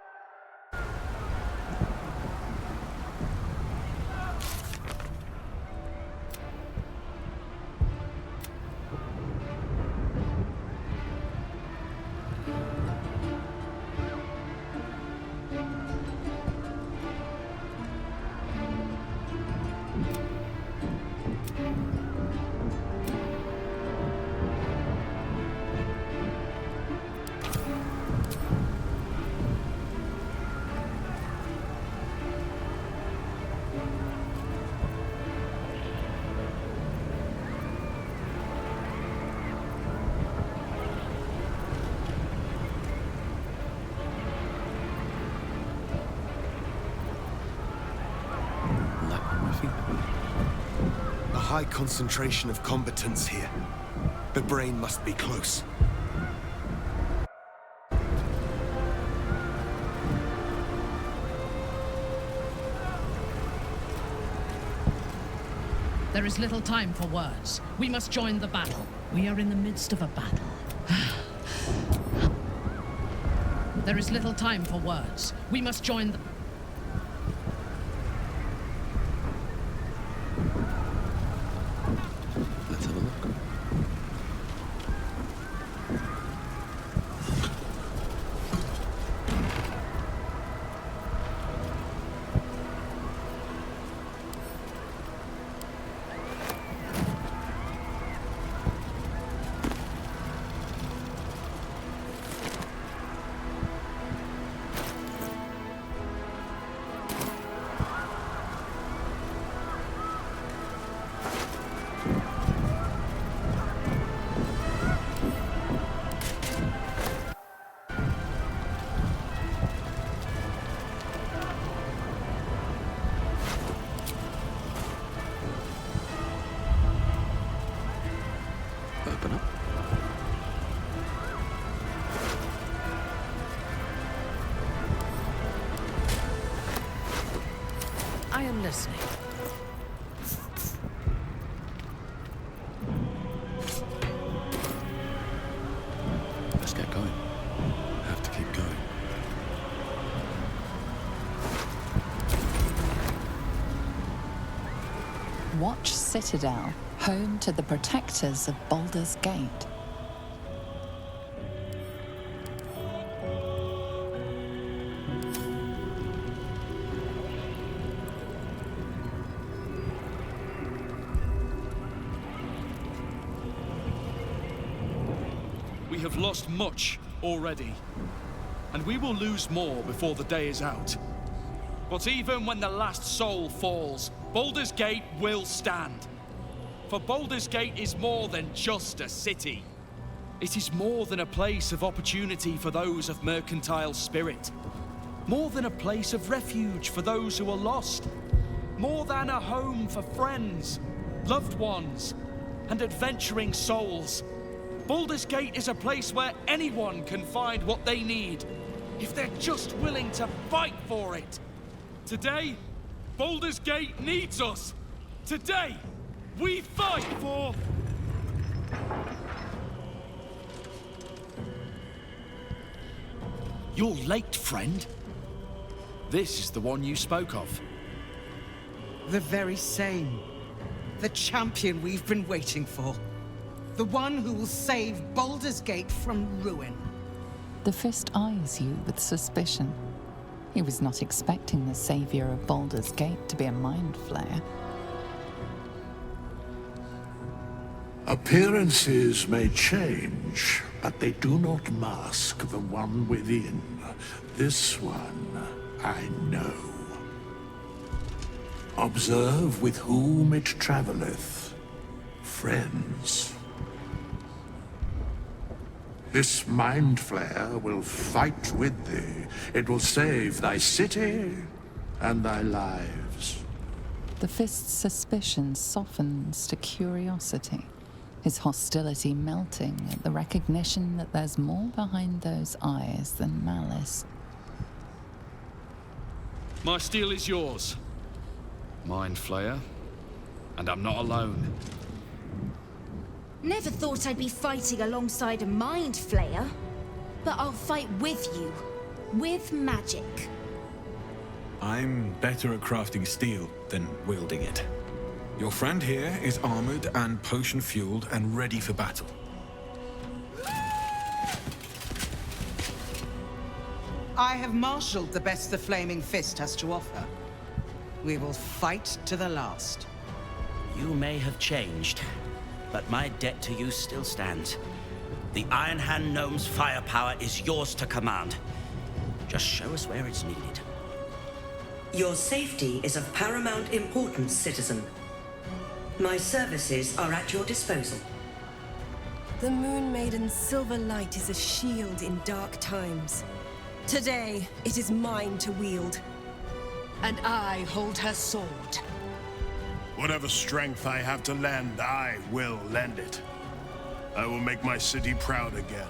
A high concentration of combatants here. The brain must be close. There is little time for words. We must join the battle. We are in the midst of a battle. There is little time for words. We must join the... Let's have a look. Open up. I am listening. Let's get going. Have to keep going. Watch Citadel, home to the protectors of Baldur's Gate. We have lost much already, and we will lose more before the day is out. But even when the last soul falls, Baldur's Gate will stand. For Baldur's Gate is more than just a city. It is more than a place of opportunity for those of mercantile spirit. More than a place of refuge for those who are lost. More than a home for friends, loved ones, and adventuring souls. Baldur's Gate is a place where anyone can find what they need, if they're just willing to fight for it. Today, Baldur's Gate needs us. Today, we fight for... You're late, friend. This is the one you spoke of. The very same. The champion we've been waiting for. The one who will save Baldur's Gate from ruin. The Fist eyes you with suspicion. He was not expecting the savior of Baldur's Gate to be a mind flayer. Appearances may change, but they do not mask the one within. This one, I know. Observe with whom it travelleth. friends. This mind flare will fight with thee. It will save thy city and thy lives. The Fist's suspicion softens to curiosity, his hostility melting at the recognition that there's more behind those eyes than malice. My steel is yours, Mind Flayer, and I'm not alone. Never thought I'd be fighting alongside a Mind Flayer, but I'll fight with you, with magic. I'm better at crafting steel than wielding it. Your friend here is armored and potion-fueled and ready for battle. I have marshaled the best the Flaming Fist has to offer. We will fight to the last. You may have changed, but my debt to you still stands. The Iron Hand Gnome's firepower is yours to command. Just show us where it's needed. Your safety is of paramount importance, citizen. My services are at your disposal. The Moon Maiden's silver light is a shield in dark times. Today, it is mine to wield. And I hold her sword. Whatever strength I have to lend, I will lend it. I will make my city proud again.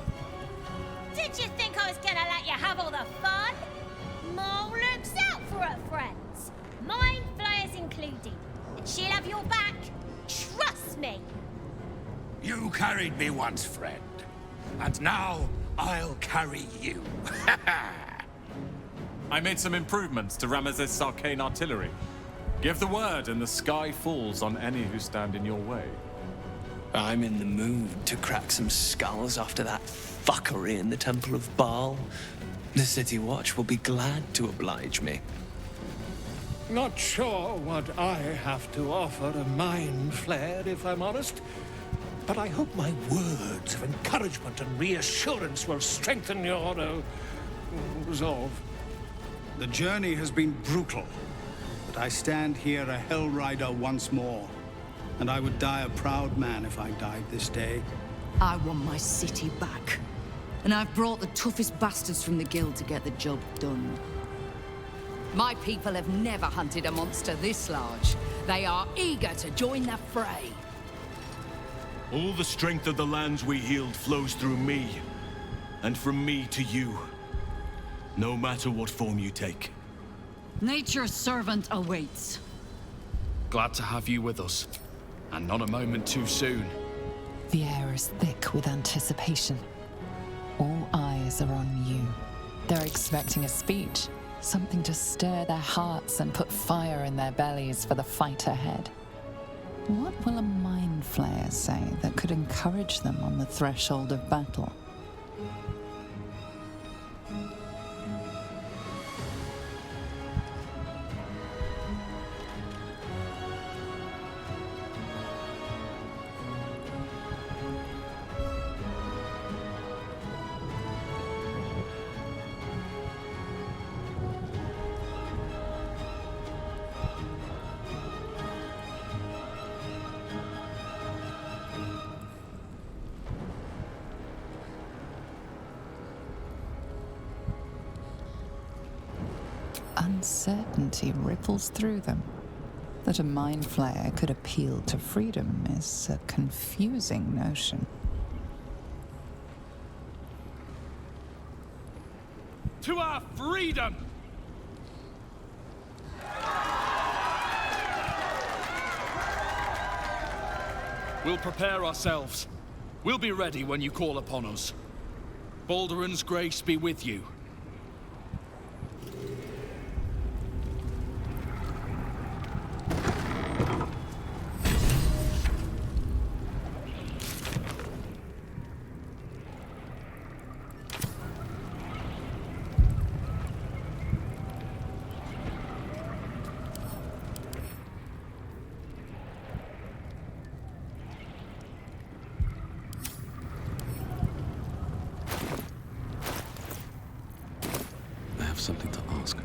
Did you think I was gonna let you have all the fun? Mole looks out for her friends. Mind Flayers included. And she'll have your back. Trust me. You carried me once, friend. And now I'll carry you. I made some improvements to Ramesses' arcane artillery. Give the word and the sky falls on any who stand in your way. I'm in the mood to crack some skulls after that fuckery in the Temple of Baal. The City Watch will be glad to oblige me. Not sure what I have to offer a mind flare, if I'm honest. But I hope my words of encouragement and reassurance will strengthen your resolve. The journey has been brutal, but I stand here a Hell Rider once more. And I would die a proud man if I died this day. I want my city back. And I've brought the toughest bastards from the guild to get the job done. My people have never hunted a monster this large. They are eager to join the fray. All the strength of the lands we healed flows through me, and from me to you. No matter what form you take. Nature's servant awaits. Glad to have you with us, and not a moment too soon. The air is thick with anticipation. All eyes are on you. They're expecting a speech, something to stir their hearts and put fire in their bellies for the fight ahead. What will a mind flayer say that could encourage them on the threshold of battle? Uncertainty ripples through them. That a mind flayer could appeal to freedom is a confusing notion. To our freedom! We'll prepare ourselves. We'll be ready when you call upon us. Baldur's grace be with you. I have something to ask.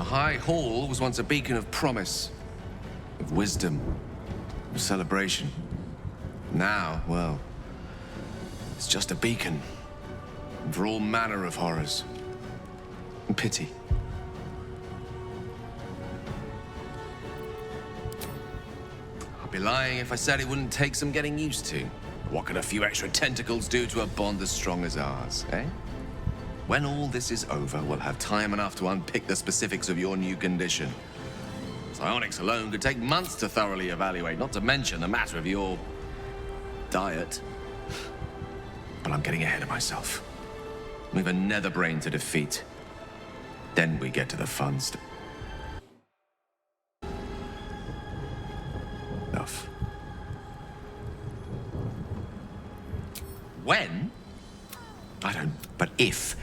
High Hall was once a beacon of promise, of wisdom, of celebration. Now, well, it's just a beacon for all manner of horrors and pity. I'd be lying if I said it wouldn't take some getting used to. What can a few extra tentacles do to a bond as strong as ours, eh? When all this is over, we'll have time enough to unpick the specifics of your new condition. Psionics alone could take months to thoroughly evaluate, not to mention the matter of your diet. But I'm getting ahead of myself. We've a nether brain to defeat. Then we get to the fun stuff. When? I don't, but if.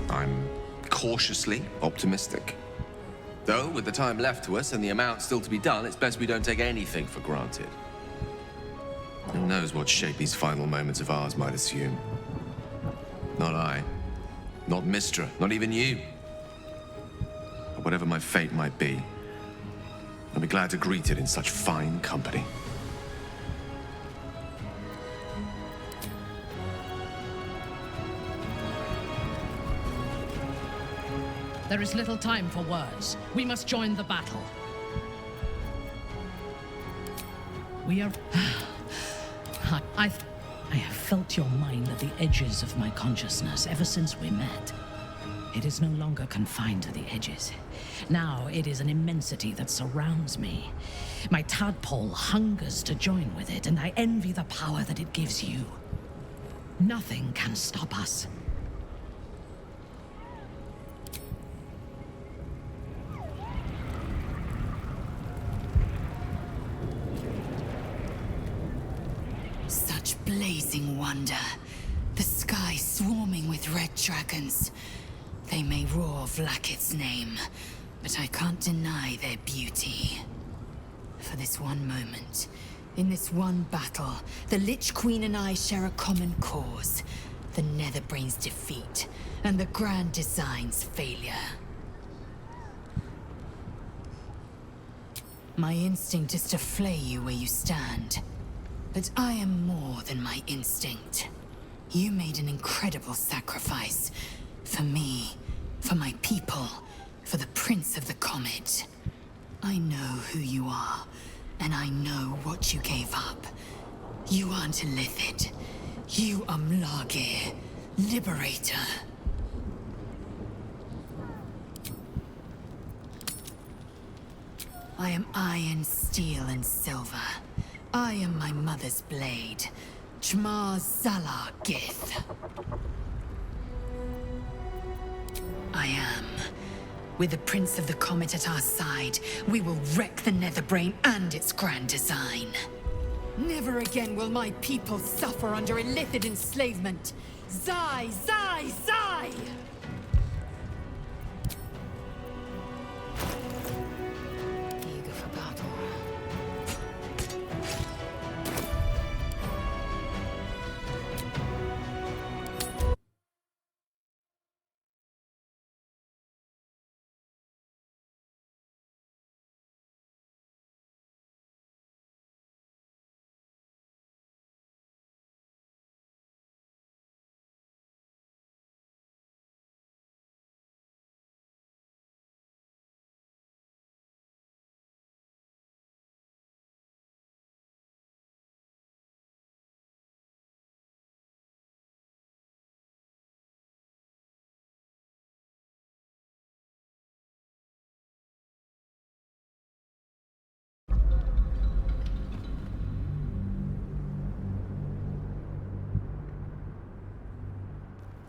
I'm cautiously optimistic. Though, with the time left to us and the amount still to be done, it's best we don't take anything for granted. Who knows what shape these final moments of ours might assume? Not I. Not Mistra. Not even you. But whatever my fate might be, I'll be glad to greet it in such fine company. There is little time for words. We must join the battle. We are... I have felt your mind at the edges of my consciousness ever since we met. It is no longer confined to the edges. Now it is an immensity that surrounds me. My tadpole hungers to join with it, and I envy the power that it gives you. Nothing can stop us. Such blazing wonder. The sky swarming with red dragons. They may roar Vlaakith's name, but I can't deny their beauty. For this one moment, in this one battle, the Lich Queen and I share a common cause. The Netherbrain's defeat, and the Grand Design's failure. My instinct is to flay you where you stand. But I am more than my instinct. You made an incredible sacrifice. For me, for my people, for the Prince of the Comet. I know who you are, and I know what you gave up. You aren't a Lithid. You are Mlagir, Liberator. I am iron, steel, and silver. I am my mother's blade, Jmar Zalar Gith. I am. With the Prince of the Comet at our side, we will wreck the Netherbrain and its grand design. Never again will my people suffer under Illithid enslavement. Zai, Zai, Zai! Eager for battle.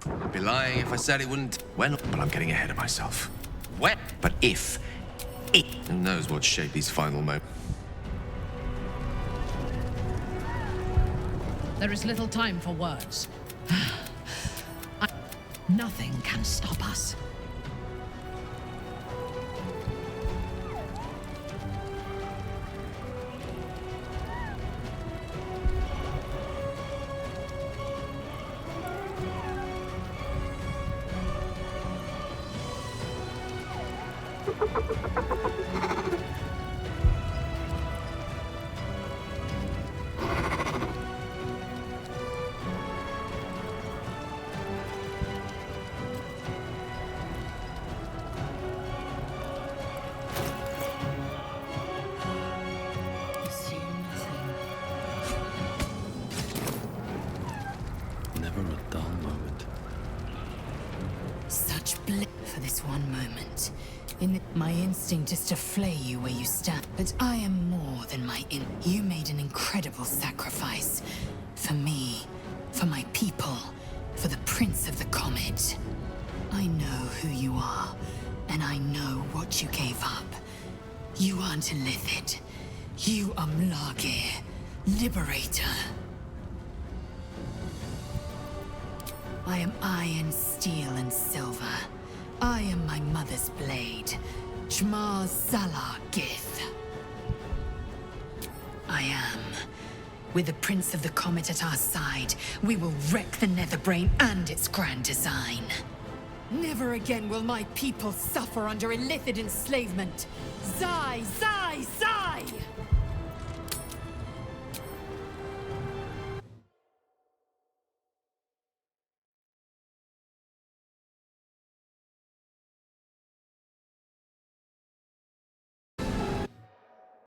I'd be lying if I said it wouldn't. When? But I'm getting ahead of myself. When? But if. Who knows what shape these final moments. There is little time for words. Nothing can stop us. Never a dull moment. Such bliss for this one moment. My instinct is to flay you where you stand, but I am more than You made an incredible sacrifice. For me, for my people, for the Prince of the Comet. I know who you are, and I know what you gave up. You aren't a Lithid. You are Mlagir, Liberator. I am iron, steel, and silver. I am my mother's blade, Jmar Zalar Gith. I am. With the Prince of the Comet at our side, we will wreck the Netherbrain and its grand design. Never again will my people suffer under Illithid enslavement. Zai, Zai, Zai!